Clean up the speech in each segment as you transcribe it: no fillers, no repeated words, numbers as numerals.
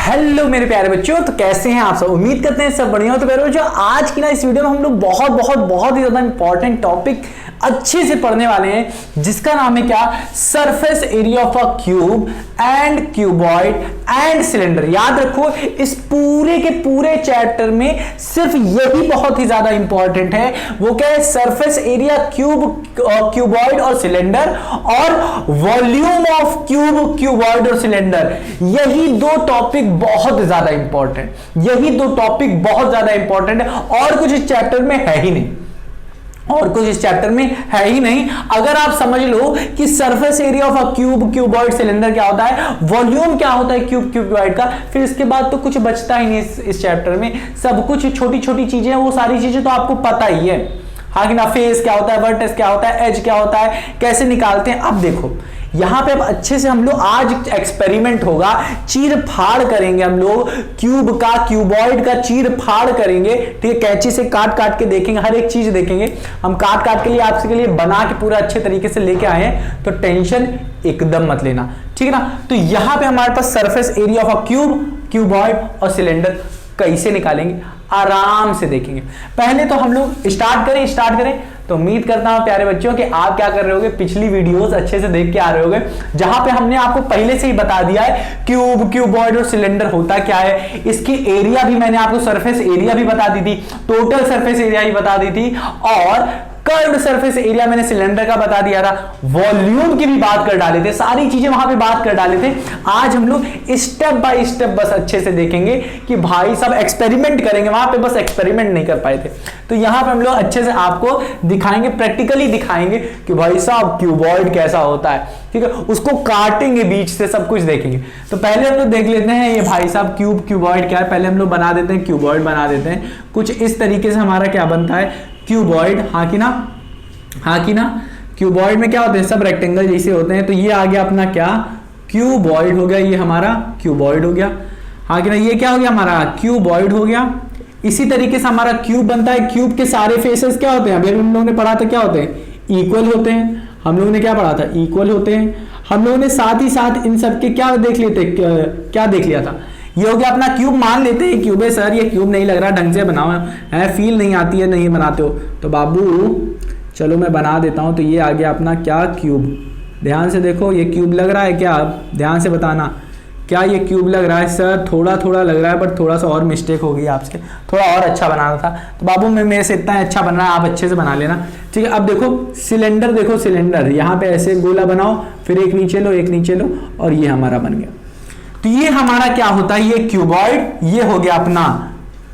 Hello मेरे प्यारे बच्चों, तो कैसे हैं आप सब। उम्मीद करते हैं सब बढ़िया हो। तो प्यारे बच्चों, आज की ना इस वीडियो में हम लोग बहुत ही ज्यादा इंपॉर्टेंट टॉपिक अच्छे से पढ़ने वाले हैं, जिसका नाम है क्या, surface area of a cube and cuboid and cylinder. याद रखो, इस पूरे के पूरे चैप्टर में सिर्फ यही बहुत ही ज्यादा इंपॉर्टेंट है। वो क्या है, सरफेस एरिया क्यूब, क्यूबॉइड और सिलेंडर, और वॉल्यूम ऑफ क्यूब, क्यूबॉइड और सिलेंडर। यही दो टॉपिक बहुत ज्यादा इंपॉर्टेंट, यही दो टॉपिक बहुत ज्यादा इंपॉर्टेंट है। और कुछ इस चैप्टर में है ही नहीं, और कुछ इस चैप्टर में है ही नहीं। अगर आप समझ लो कि surface area of a cube, cuboid, cylinder क्या होता है, वॉल्यूम क्या होता है क्यूब, क्यूबॉइड का, फिर इसके बाद तो कुछ बचता ही नहीं इस चैप्टर में। सब कुछ छोटी छोटी चीजें हैं, वो सारी चीजें तो आपको पता ही है। हाँ कि ना, फेस क्या होता है, वर्टेक्स क्या होता है, एज क्या होता है, कैसे निकालते हैं। अब देखो यहां पे अब अच्छे से हम लोग आज एक्सपेरिमेंट होगा, चीर फाड़ करेंगे हम लोग क्यूब का, क्यूबॉइड का चीर फाड़ करेंगे। ठीक है, कैंची से काट काट के देखेंगे, हर एक चीज देखेंगे। हम काट काट के लिए आपके लिए बना के पूरा अच्छे तरीके से लेके आए हैं, तो टेंशन एकदम मत लेना, ठीक है ना। तो यहां पे हमारे पास surface area of a cube, cuboid और सिलेंडर कैसे निकालेंगे, आराम से देखेंगे। पहले तो हम लोग स्टार्ट करें। तो उम्मीद करता हूं प्यारे बच्चों कि आप क्या कर रहे होगे, पिछली वीडियोस अच्छे से देख के आ रहे होगे, जहां पे हमने आपको पहले से ही बता दिया है क्यूब, क्यूबॉइड और सिलेंडर होता क्या है। इसकी एरिया भी मैंने आपको सरफेस एरिया भी बता दी थी, टोटल सरफेस एरिया भी बता दी थी, और कर्व्ड सरफेस एरिया मैंने सिलेंडर का बता दिया था, वॉल्यूम की भी बात कर डाले थे, सारी चीजें वहां पे बात कर डाले थे। आज हम लोग स्टेप बाय स्टेप बस अच्छे से देखेंगे कि भाई सब एक्सपेरिमेंट करेंगे, वहां पे बस एक्सपेरिमेंट नहीं कर पाए थे, तो यहां पे हम लोग अच्छे से आपको दिखाएंगे, प्रैक्टिकली दिखाएंगे कि भाई साहब क्यूबॉइड कैसा होता है। ठीक है, उसको काटेंगे बीच से, सब कुछ देखेंगे। तो पहले हम लोग देख लेते हैं ये भाई साहब क्यूब, क्यूबॉइड क्या है। पहले हम लोग बना देते हैं क्यूबॉइड, बना देते हैं कुछ इस तरीके से। हमारा क्या बनता है, क्यूबॉइड। हाँ कि ना, क्यूबॉइड में क्या होते हैं, सब रेक्टेंगल जैसे होते हैं। तो ये आ गया अपना क्या, क्यूबॉइड हो गया, ये हमारा क्यूबॉइड हो गया। हाँ कि ना, ये क्या हो गया हमारा, क्यूबॉइड हो गया। इसी तरीके से हमारा क्यूब बनता है। क्यूब के सारे फेसेस क्या होते हैं, अभी हम लोगों ने पढ़ा था क्या होते हैं, इक्वल होते हैं। हम लोगों ने क्या पढ़ा था, इक्वल होते हैं। हम लोगों ने साथ ही साथ इन सब के क्या देख लेते, क्या देख लिया था, ये हो गया अपना क्यूब। मान लेते हैं क्यूब है सर, ये क्यूब नहीं लग रहा, ढंग से बनाओ है, फील नहीं आती है, नहीं बनाते हो तो बाबू चलो मैं बना देता हूं। तो ये आ गया अपना क्या, क्यूब। ध्यान से देखो, ये क्यूब लग रहा है क्या, ध्यान से बताना, क्या ये क्यूब लग रहा है सर, थोड़ा थोड़ा लग रहा है, बट थोड़ा सा और मिस्टेक हो गई आपसे, थोड़ा और अच्छा बनाना था। तो बाबू मेरे से इतना अच्छा बन रहा है, आप अच्छे से बना लेना, ठीक है। अब देखो सिलेंडर, देखो सिलेंडर, यहाँ पे ऐसे गोला बनाओ, फिर एक नीचे लो, एक नीचे लो, और ये हमारा बन गया। तो ये हमारा क्या होता है, ये क्यूबॉइड, ये हो गया अपना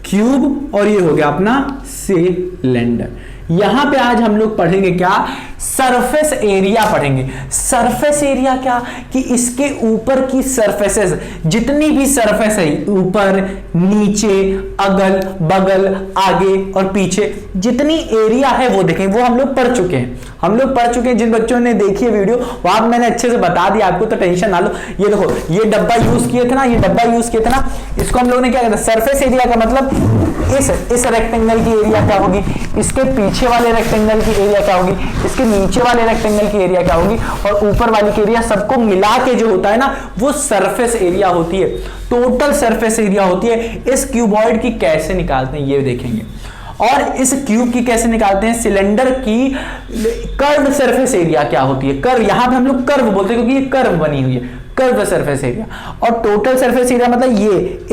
क्यूब, और ये हो गया अपना सिलेंडर। यहां पे आज हम लोग पढ़ेंगे क्या, सरफेस एरिया पढ़ेंगे। सरफेस एरिया क्या, कि इसके ऊपर की सरफेसेस, जितनी भी सरफेस है, ऊपर नीचे, अगल बगल, आगे और पीछे, जितनी एरिया है वो देखें, वो हम लोग पढ़ चुके हैं। जिन बच्चों ने देखी है वीडियो, वहां मैंने अच्छे से बता दिया आपको, तो टेंशन ना लो। ये देखो, ये डब्बा यूज किए थे ना, इसको हम लोगों ने क्या कहता है, सरफेस एरिया का मतलब इस रेक्टेंगल की एरिया क्या होगी, इसके पीछे वाले रेक्टेंगल की एरिया क्या होगी, इसके नीचे वाले रेक्टेंगल की एरिया क्या होगी, और ऊपर वाली की एरिया, सबको मिला के जो होता है ना, वो सरफेस एरिया होती है, टोटल सरफेस एरिया होती है। इस क्यूबॉइड की कैसे निकालते हैं ये देखेंगे, और इस क्यूब की कैसे निकालते हैं। सिलेंडर की कर्व सरफेस एरिया क्या होती है, कर्व, यहां पे हम लोग कर्व बोलते हैं क्योंकि ये कर्व बनी हुई है, कर्व सरफेस एरिया। और टोटल सरफेस एरिया मतलब ये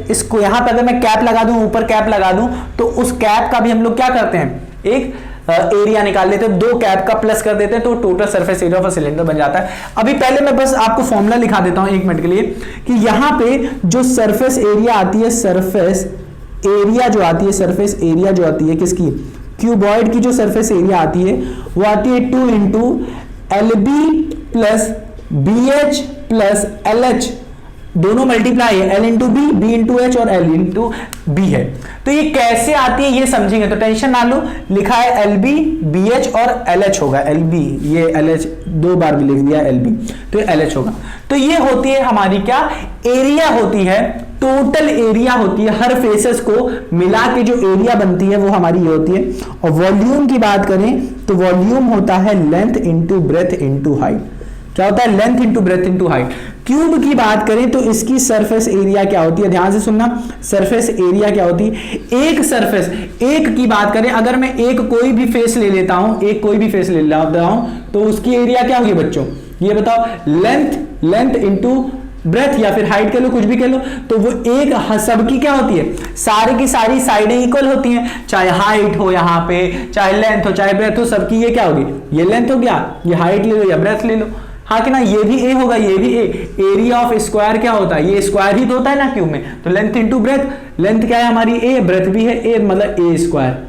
इसको यहां पे अगर मैं कैप लगा दूं, ऊपर कैप लगा दूं, तो उस कैप का भी हम लोग क्या करते हैं, एक एरिया निकाल लेते हैं, दो कैप का प्लस कर देते हैं, तो total surface area of cylinder बन जाता है। अभी पहले मैं बस आपको फॉर्मूला लिखा देता हूं 1 मिनट के लिए, कि यहां पे जो सरफेस एरिया आती है, सरफेस एरिया जो आती है किसकी, क्यूबॉइड की जो सरफेस एरिया आती है, वो आती है 2 into LB plus BH plus LH, दोनों मल्टीप्लाई है, L into B, B into H और L इंटू बी है। तो ये कैसे आती है ये समझेंगे, तो टेंशन ना लो। लिखा है LB, BH और LH होगा, LB, ये LH 2 बार भी लिख दिया LB, तो ये LH होगा। तो ये होती है हमारी क्या, एरिया होती है, टोटल एरिया होती है, हर फेसेस को मिला के जो एरिया बनती है वो हमारी ये होती है। और वॉल्यूम की बात करें तो वॉल्यूम होता है length into breadth into height. क्या होता है, length into breadth into height. Cube की बात करें तो इसकी सरफेस एरिया क्या होती है, ध्यान से सुनना, सरफेस एरिया क्या होती है, एक सरफेस, एक की बात करें अगर मैं एक कोई भी फेस ले लेता हूं, एक कोई भी फेस ले लेता हूं तो उसकी एरिया क्या होगी बच्चों, ये बताओ, लेंथ इनटू ब्रेथ या फिर हाइट कह लो, कुछ भी कह लो, तो वो एक सबकी क्या होती है, सारी की सारी साइडें इक्वल होती हैं, चाहे हाइट हो यहां पे, चाहे लेंथ हो, चाहे ब्रेथ हो, सबकी ये क्या होगी, ये लेंथ हो गया, ये हाइट ले लो या ब्रेथ ले लो, हाँ कि ना, ये भी ए होगा, ये भी ए, एरिया ऑफ स्क्वायर क्या होता है, ये स्क्वायर ही तो होता है ना क्यूब में, तो लेंथ इंटू ब्रेथ, लेंथ क्या है हमारी ए, ब्रेथ भी है ए, मतलब ए स्क्वायर,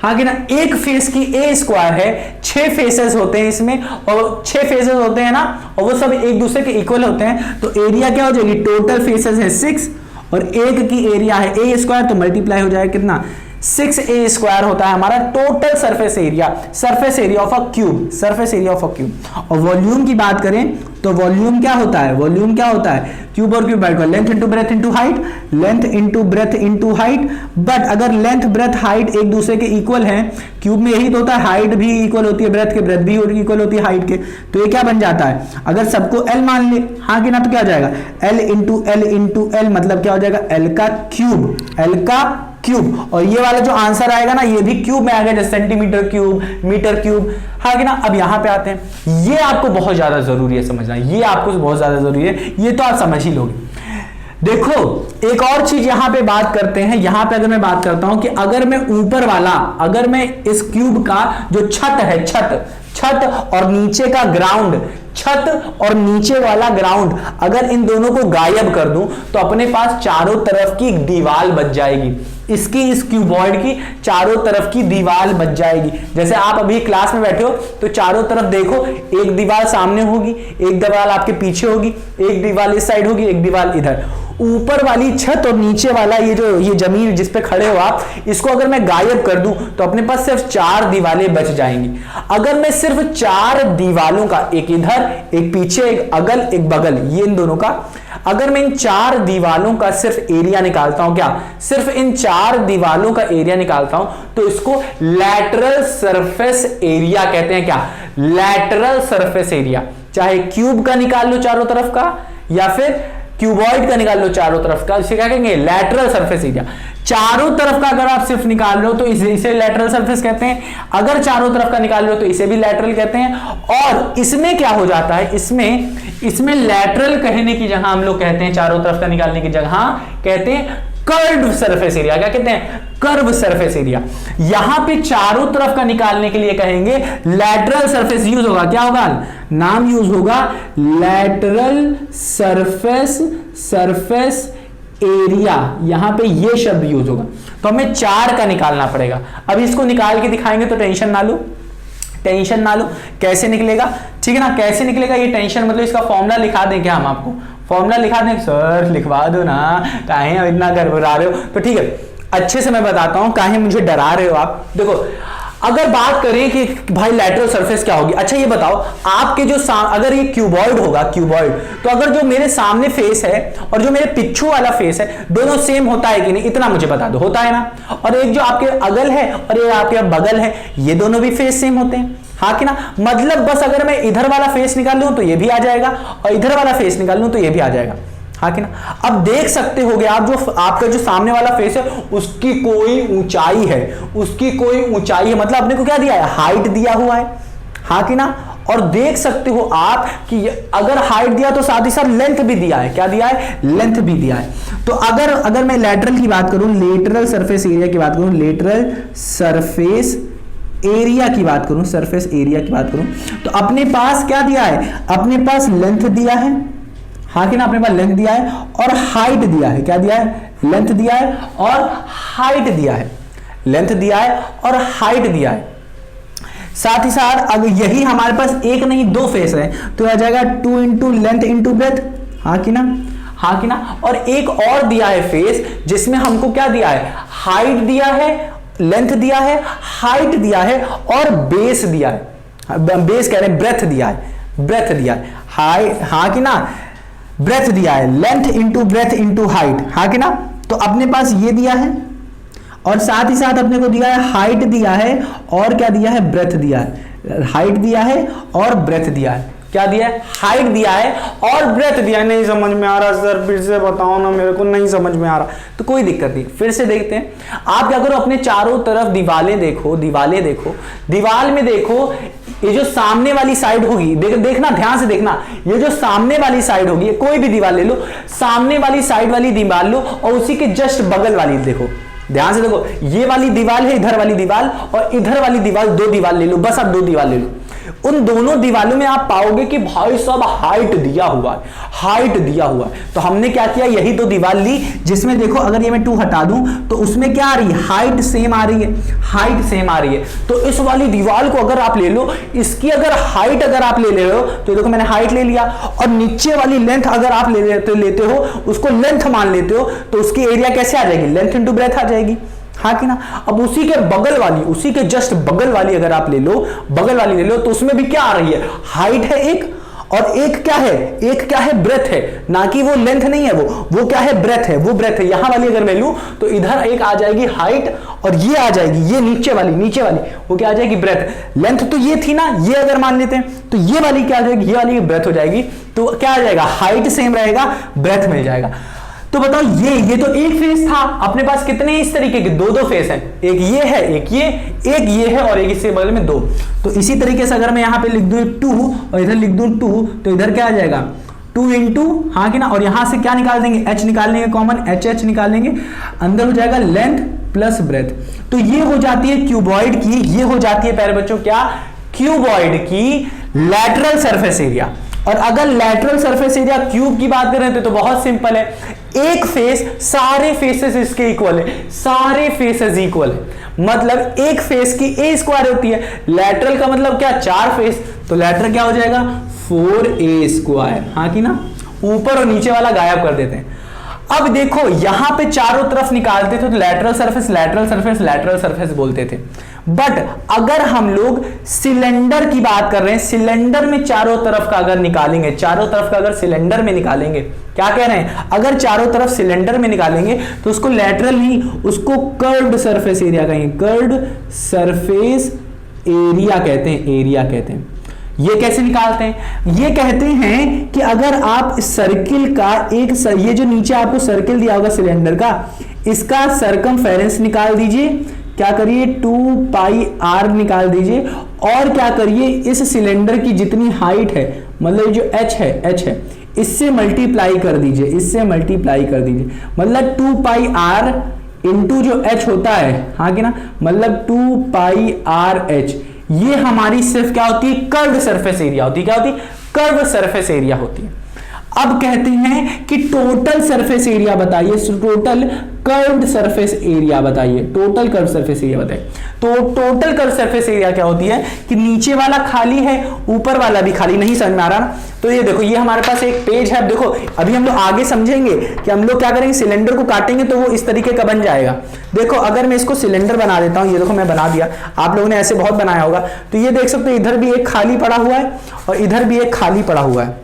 हाँ कि ना, एक फेस की ए स्क्वायर है, 6 फेसेस होते हैं इसमें, और 6 फेसेस होते हैं ना, और वो सब एक दूसरे के इक्वल होते हैं, तो एरिया क्या हो जाएगी, टोटल फेसेस है 6 और एक की एरिया है ए स्क्वायर, तो मल्टीप्लाई हो जाएगा कितना, 6a स्क्वायर होता है हमारा total surface area of a cube, surface area of a cube. और वॉल्यूम की बात करें तो वॉल्यूम क्या होता है, वॉल्यूम क्या होता है, क्यूब और cuboid, length into breadth into height, length into breadth into height, but अगर लेंथ ब्रेथ हाइट एक दूसरे के इक्वल हैं, क्यूब में यही तो होता है, हाइट भी इक्वल होती है ब्रेथ के, ब्रेथ भी इक्वल होती है हाइट के, तो ये क्या बन जाता है, अगर सबको एल मान ले, हाँ कि ना, तो क्या हो जाएगा, एल इंटू एल मतलब क्या हो जाएगा, एल का क्यूब, और ये वाला जो आंसर आएगा ना, ये भी क्यूब में आएगा, जैसे सेंटीमीटर क्यूब, मीटर क्यूब, हाँ कि ना। अब यहां पे आते हैं, ये आपको बहुत ज्यादा जरूरी है समझना, ये आपको बहुत ज्यादा जरूरी है, ये तो आप समझ ही लोगे। देखो एक और चीज यहां पे बात करते हैं, यहां पे अगर मैं बात करता हूं कि अगर मैं ऊपर वाला, अगर मैं इस क्यूब का जो छत है, छत और नीचे का ग्राउंड, छत और नीचे वाला ग्राउंड, अगर इन दोनों को गायब कर दूं तो अपने पास चारों तरफ की दीवार बच जाएगी, इसकी इस क्यूबॉइड की चारों तरफ की दीवार बच जाएगी। जैसे आप अभी क्लास में बैठे हो तो चारों तरफ देखो, एक दीवार सामने होगी, एक दीवार आपके पीछे होगी, एक दीवार इस साइड होगी, एक दीवार इधर। ऊपर वाली छत और नीचे वाला ये जमीन जिस पे खड़े हो आप, इसको अगर मैं गायब कर दूं तो अपने पास सिर्फ 4 दीवारें बच जाएंगी। अगर मैं सिर्फ 4 दीवारों का, एक इधर, एक पीछे, एक अगल, एक बगल, ये इन दोनों का, अगर मैं इन 4 दीवारों का सिर्फ एरिया निकालता हूं, क्या सिर्फ इन 4 दीवारों का एरिया निकालता हूं, तो इसको लैटरल सरफेस एरिया कहते हैं। क्या, लैटरल सरफेस एरिया। चाहे क्यूब का निकाल लो चारों तरफ का, या फिर क्यूबॉइड का निकाल लो चारों तरफ का, इसे क्या कहेंगे, लैटरल सरफेस एरिया। चारों तरफ का अगर आप सिर्फ निकाल लो तो इसे लैटरल सरफेस कहते हैं, अगर चारों तरफ का निकाल लो तो इसे भी लैटरल कहते हैं। और इसमें क्या हो जाता है, इसमें लैटरल कहने की जगह हम लोग कहते हैं, चारों तरफ का निकालने की जगह कहते हैं कर्व सरफेस एरिया। क्या कहते हैं, कर्व सरफेस एरिया। यहां पे चारों तरफ का निकालने के लिए कहेंगे लैटरल सरफेस यूज होगा, क्या होगा, नाम यूज होगा लैटरल सरफेस एरिया, यहां पे ये शब्द यूज होगा। तो हमें 4 का निकालना पड़ेगा। अब इसको निकाल के दिखाएंगे तो टेंशन ना लो, कैसे निकलेगा, ठीक है ना, कैसे निकलेगा ये टेंशन, मतलब इसका फॉर्मूला लिखा दें क्या हम आपको, फॉर्मूला लिखा दें, सर लिखवा दो ना, काहे अब इतना घबरा रहे हो, तो ठीक है अच्छे से मैं बताता हूं, काहे मुझे डरा रहे हो आप। देखो अगर बात करें कि भाई लैटरल सरफेस क्या होगी, अच्छा ये बताओ, आपके जो अगर ये क्यूबॉइड होगा, क्यूबॉइड, तो अगर जो मेरे सामने फेस है और जो मेरे पिछू वाला फेस है, दोनों सेम होता है कि नहीं, इतना मुझे बता दो, होता है ना। और एक जो आपके अगल है और ये आपके बगल है, ये दोनों भी फेस सेम होते हैं, हाँ कि ना। मतलब बस अगर मैं इधर वाला फेस निकाल लूं तो ये भी आ जाएगा, और इधर वाला फेस निकाल लूं तो ये भी आ जाएगा, हाँ कि ना। अब देख सकते होगे आप, जो आपका जो सामने वाला फेस है उसकी कोई ऊंचाई है, मतलब अपने को क्या दिया है, हाइट दिया हुआ है, हाँ कि ना। और देख सकते हो आप कि अगर हाइट दिया तो साथ ही साथ लेंथ भी दिया है, क्या दिया है, लेंथ भी दिया है। तो अगर मैं लैटरल की बात करूं, लेटरल सरफेस एरिया की बात करूं, लेटरल सरफेस एरिया की बात करूं, सरफेस एरिया की बात करूं, तो अपने पास क्या दिया है, अपने पास लेंथ दिया है, हाँ कि ना, अपने पास लेंथ दिया है और हाइट दिया है, क्या दिया है, लेंथ दिया है और हाइट दिया है, लेंथ दिया है और हाइट दिया है। साथ ही साथ अगर यही हमारे पास एक नहीं 2 फेस है तो आ जाएगा 2 इंटू लेंथ इंटू ब्रेथ, हाँ कि ना। और एक और दिया है फेस जिसमें हमको क्या दिया है, हाइट दिया है, लेंथ दिया है, हाइट दिया है और बेस दिया है, बेस कह रहे हैं, ब्रेथ दिया है, हाँ कि ना, ब्रेथ दिया है, length into breadth into height, हाँ कि ना। तो अपने पास ये दिया है और साथ ही साथ अपने को दिया है हाइट दिया है और क्या दिया है, ब्रेथ दिया है, हाइट दिया है और ब्रेथ दिया है, क्या दिया है, हाइट दिया है और ब्रेथ दिया है। नहीं समझ में आ रहा सर, फिर से बताओ ना, मेरे को नहीं समझ में आ रहा। तो कोई दिक्कत नहीं, फिर से देखते हैं। आप क्या करो, अपने चारों तरफ दीवारें देखो, दीवारें देखो, दीवार में देखो, ये जो सामने वाली साइड होगी, देखना ध्यान से देखना, ये जो सामने वाली साइड होगी, कोई भी दीवार ले लो, सामने वाली साइड वाली दीवार लो और उसी के जस्ट बगल वाली देखो, ध्यान से देखो, ये वाली दीवार है, इधर वाली दीवार और इधर वाली दीवार, दो दीवार ले लो, बस आप दो दीवार ले लो। उन दोनों दीवारों में आप पाओगे कि भाई साहब हाइट दिया हुआ है, हाइट दिया हुआ है। तो हमने क्या किया, यही दो दीवार ली, जिसमें देखो अगर ये मैं 2 हटा दूं तो उसमें क्या आ रही है, हाइट सेम आ रही है, हाइट सेम आ रही है। तो इस वाली दीवार को अगर आप ले लो, इसकी अगर हाइट अगर आप ले हो तो देखो मैंने हाइट ले लिया, और नीचे वाली लेंथ अगर आप लेते हो, उसको लेंथ मान लेते हो, तो उसकी एरिया कैसे आ जाएगी, लेंथ इंटू ब्रेथ आ जाएगी, हाँ कि ना। अब उसी के बगल वाली, उसी के जस्ट बगल वाली अगर आप ले लो, बगल वाली ले लो, तो उसमें भी क्या आ रही है, हाइट है एक, और एक क्या है, एक क्या है, ब्रेथ है, ना कि वो लेंथ नहीं है, वो क्या है, ब्रेथ है, वो ब्रेथ है। यहां वाली अगर मैं लूं तो इधर एक आ जाएगी हाइट और ये आ जाएगी, ये नीचे वाली वो क्या आ जाएगी, ब्रेथ। लेंथ तो ये थी ना, ये अगर मान लेते हैं तो ये वाली क्या आ जाएगी, ये वाली ब्रेथ हो जाएगी। तो क्या आ जाएगा, हाइट सेम रहेगा, ब्रेथ मिल जाएगा। तो बताओ ये तो एक फेस था, अपने पास कितने इस तरीके के, दो फेस हैं, एक ये है, एक ये है और एक इसके बगल में 2। तो इसी तरीके से अगर मैं यहां पे लिख दूं 2 और इधर लिख दूं 2, तो इधर क्या आ जाएगा, 2 इंटू, हाँ कि ना, और यहां से क्या निकाल देंगे, h निकाल लेंगे कॉमन, h निकाल लेंगे, अंदर हो जाएगा लेंथ प्लस ब्रेथ। तो ये हो जाती है क्यूबॉइड की, ये हो जाती है प्यारे बच्चों क्या, क्यूबॉइड की लैटरल सरफेस एरिया। और अगर लैटरल सरफेस एरिया क्यूब की बात करें तो बहुत सिंपल है, एक फेस सारे फेसेस इसके इक्वल है, सारे फेसेस इक्वल है, मतलब एक फेस की ए स्क्वायर होती है। लैटरल का मतलब क्या, 4 फेस, तो लैटरल क्या हो जाएगा, 4a स्क्वायर, हाँ कि ना। ऊपर और नीचे वाला गायब कर देते हैं। अब देखो यहां पे चारों तरफ निकालते थे तो lateral surface, lateral surface, lateral surface बोलते थे। बट अगर हम लोग सिलेंडर की बात कर रहे हैं, सिलेंडर में चारों तरफ का अगर निकालेंगे, चारों तरफ का अगर सिलेंडर में निकालेंगे, क्या कह रहे हैं, अगर चारों तरफ सिलेंडर में निकालेंगे तो उसको लैटरल नहीं, उसको कर्व्ड सरफेस एरिया कहेंगे, कर्व्ड सरफेस एरिया कहते हैं, एरिया कहते हैं। ये कैसे निकालते हैं, ये कहते हैं कि अगर आप सर्किल का एक ये जो नीचे आपको सर्किल दिया होगा सिलेंडर का, इसका सरकमफेरेंस निकाल दीजिए, क्या करिए 2 पाई r निकाल दीजिए, और क्या करिए इस सिलेंडर की जितनी हाइट है, मतलब जो h है इससे मल्टीप्लाई कर दीजिए, इससे मल्टीप्लाई कर दीजिए, मतलब 2 पाई r इंटू जो h होता है, हाँ कि ना, मतलब 2 पाई r h, ये हमारी सिर्फ क्या होती है, कर्व्ड सरफेस एरिया होती है, क्या होती है, कर्व्ड सरफेस एरिया होती है। अब कहते हैं कि टोटल सरफेस एरिया बताइए, टोटल कर्व्ड सरफेस एरिया बताइए, टोटल कर्व सरफेस एरिया बताइए। तो टोटल कर्व सरफेस एरिया क्या होती है कि नीचे वाला खाली है, ऊपर वाला भी खाली, नहीं समझ में आ रहा ना। तो ये देखो, ये हमारे पास एक पेज है। अब देखो, अभी हम लोग आगे समझेंगे कि हम लोग क्या करेंगे, सिलेंडर को काटेंगे तो वो इस तरीके का बन जाएगा। देखो अगर मैं इसको सिलेंडर बना देता हूं, ये देखो मैं बना दिया, आप लोगों ने ऐसे बहुत बनाया होगा, तो ये देख सकते हो इधर भी एक खाली पड़ा हुआ है और इधर भी एक खाली पड़ा हुआ है,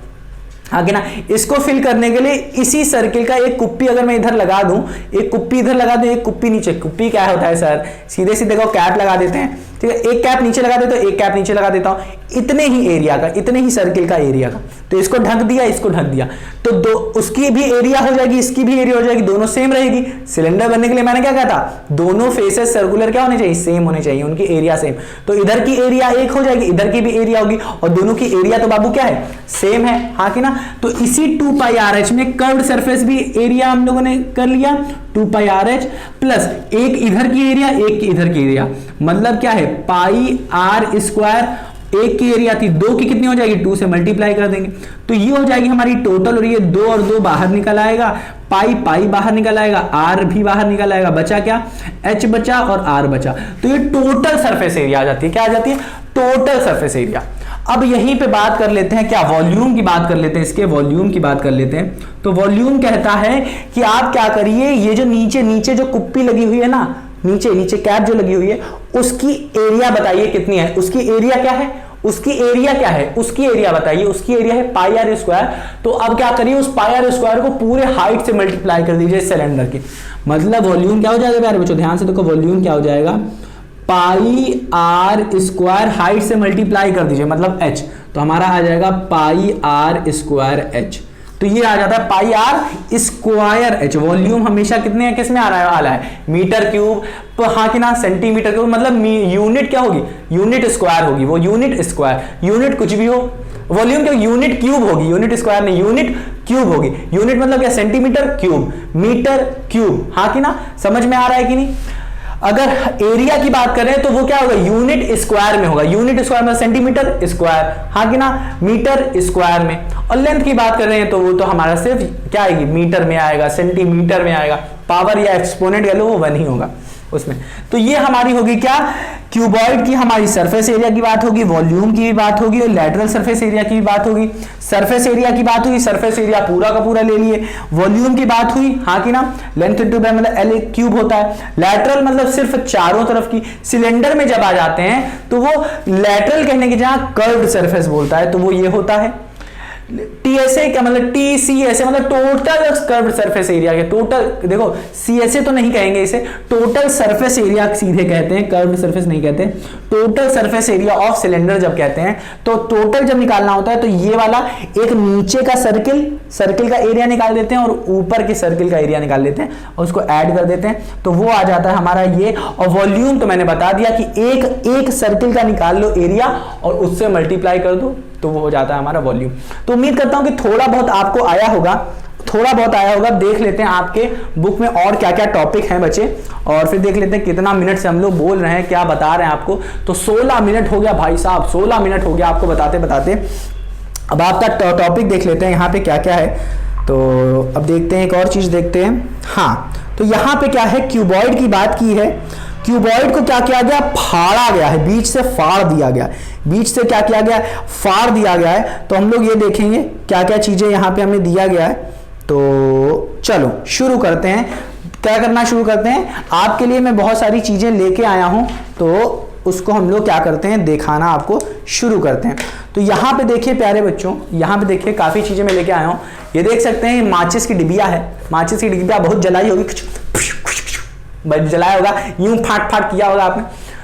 आगे ना। इसको फिल करने के लिए इसी सर्किल का एक कुप्पी अगर मैं इधर लगा दूं, एक कुप्पी इधर लगा दूं, एक कुप्पी नीचे, कुप्पी क्या होता है सर, सीधे सीधे को कैप लगा देते हैं, ठीक है, एक कैप नीचे लगा देता हूं, एक कैप नीचे लगा देता हूं, इतने ही एरिया का, इतने ही सर्किल का एरिया का। तो इसको ढक दिया, इसको ढक दिया, तो दो उसकी भी एरिया हो जाएगी, इसकी भी एरिया हो जाएगी, दोनों सेम रहेगी। सिलेंडर बनने के लिए मैंने क्या कहा था, दोनों फेसेस सर्कुलर क्या होने चाहिए, सेम होने चाहिए, उनकी एरिया सेम। तो इधर की एरिया एक हो जाएगी, इधर की भी एरिया होगी, और दोनों की एरिया तो बाबू क्या है, सेम है, हाँ कि ना। तो इसी 2 पाई RH में कर्व्ड सरफेस भी एरिया हम लोगों ने कर लिया, 2 पाई RH प्लस एक इधर की एरिया, एक इधर की एरिया, मतलब क्या है, पाई r स्क्वायर, एक की एरिया थी, 2 की कितनी हो जाएगी, 2 से मल्टीप्लाई कर देंगे, तो ये हो जाएगी हमारी टोटल, और ये 2 और 2 बाहर निकल आएगा, पाई पाई बाहर निकल आएगा, r भी बाहर निकल आएगा, बचा क्या, h बचा और r बचा। तो ये टोटल सरफेस एरिया आ जाती है, क्या आ जाती है, टोटल सरफेस एरिया। अब यहीं पे बात कर लेते हैं, क्या वॉल्यूम की बात कर लेते हैं, इसके वॉल्यूम की बात कर लेते हैं। तो वॉल्यूम कहता है कि आप क्या करिए, ये जो नीचे नीचे जो कुप्पी लगी हुई है ना, नीचे नीचे कैप जो लगी हुई है, उसकी एरिया बताइए कितनी है, उसकी एरिया क्या है, उसकी एरिया क्या है, उसकी एरिया बताइए, उसकी एरिया है पाई r स्क्वायर। तो अब क्या करिए, उस पाई r स्क्वायर को पूरे हाइट से मल्टीप्लाई कर दीजिए सिलेंडर की, मतलब वॉल्यूम क्या हो जाएगा प्यारे बच्चों, ध्यान से देखो, वॉल्यूम क्या हो जाएगा, पाई r स्क्वायर हाइट से मल्टीप्लाई कर दीजिए, मतलब h, तो हमारा आ जाएगा पाई आर स्क्वायर एच। तो ये आ जाता है पाई आर स्क्वायर एच। वॉल्यूम हमेशा कितने है, किस में आ रहा है मीटर क्यूब, हाँ कि ना सेंटीमीटर क्यूब, मतलब यूनिट क्या होगी, यूनिट स्क्वायर होगी, वो यूनिट स्क्वायर, यूनिट कुछ भी हो, वॉल्यूम क्या यूनिट क्यूब होगी, यूनिट स्क्वायर नहीं, यूनिट क्यूब होगी। यूनिट मतलब क्या, सेंटीमीटर क्यूब, मीटर क्यूब, हाँ कि ना, समझ में आ रहा है कि नहीं। अगर एरिया की बात करें तो वो क्या होगा, यूनिट स्क्वायर में होगा, यूनिट स्क्वायर में सेंटीमीटर स्क्वायर, हाँ कि ना, मीटर स्क्वायर में। और लेंथ की बात कर रहे हैं तो वो तो हमारा सिर्फ क्या आएगी, मीटर में आएगा, सेंटीमीटर में आएगा, पावर या एक्सपोनेंट कह लो वो 1 ही होगा उसमें। तो ये हमारी होगी क्या, क्यूबॉइड की हमारी सरफेस एरिया की बात होगी, वॉल्यूम की भी बात होगी और लैटरल सरफेस एरिया की भी बात होगी। सरफेस एरिया की बात हुई, सरफेस एरिया पूरा का पूरा ले लिए। वॉल्यूम की बात हुई, हाँ कि ना, लेंथ इनटू मतलब एल क्यूब होता है। लैटरल मतलब सिर्फ चारों तरफ की। सिलेंडर में जब आ जाते हैं तो वो लैटरल कहने की जगह कर्व्ड सरफेस बोलता है, तो वो ये होता है। टीएसए क्या मतलब, टीसीएसए मतलब टोटल कर्व्ड सरफेस एरिया के, टोटल देखो सीएसए तो नहीं कहेंगे इसे, टोटल सरफेस एरिया सीधे कहते हैं, कर्व्ड सरफेस नहीं कहते। Total surface area of cylinder जब कहते हैं तो टोटल जब निकालना होता है तो ये वाला एक नीचे का सर्किल का एरिया निकाल देते हैं और ऊपर के सर्किल का एरिया निकाल देते हैं और उसको ऐड कर देते हैं, तो वो आ जाता है हमारा ये। और वॉल्यूम तो मैंने बता दिया कि एक सर्किल का निकाल लो एरिया और उससे मल्टीप्लाई कर दो तो वो हो जाता है हमारा वॉल्यूम। तो उम्मीद करता हूं कि थोड़ा बहुत आपको आया होगा। देख लेते हैं आपके बुक में और क्या क्या टॉपिक हैं बचे, और फिर देख लेते हैं कितना मिनट से हम लोग बोल रहे हैं, क्या बता रहे हैं आपको। तो 16 मिनट हो गया भाई साहब, 16 मिनट हो गया आपको बताते बताते। अब आपका टॉपिक देख लेते हैं यहाँ पे क्या क्या है। तो अब देखते हैं, एक और चीज देखते हैं। हाँ, तो यहाँ पे क्या है, क्यूबॉइड की बात की है। क्यूबॉइड को क्या किया गया, फाड़ा गया है, बीच से फाड़ दिया गया, बीच से क्या किया गया, फाड़ दिया गया है। तो हम लोग ये देखेंगे क्या क्या चीजें यहाँ पे हमें दिया गया है। तो चलो शुरू करते हैं, क्या करना शुरू करते हैं। आपके लिए मैं बहुत सारी चीजें लेके आया हूं, तो उसको हम लोग क्या करते हैं, दिखाना आपको शुरू करते हैं। तो यहाँ पे देखिए प्यारे बच्चों, यहाँ पे देखिए काफी चीजें मैं लेके आया हूँ। ये देख सकते हैं माचिस की डिबिया है, माचिस की डिबिया बहुत जलाई होगी, जलाया होगा, यूं फाट फाट किया होगा आपने।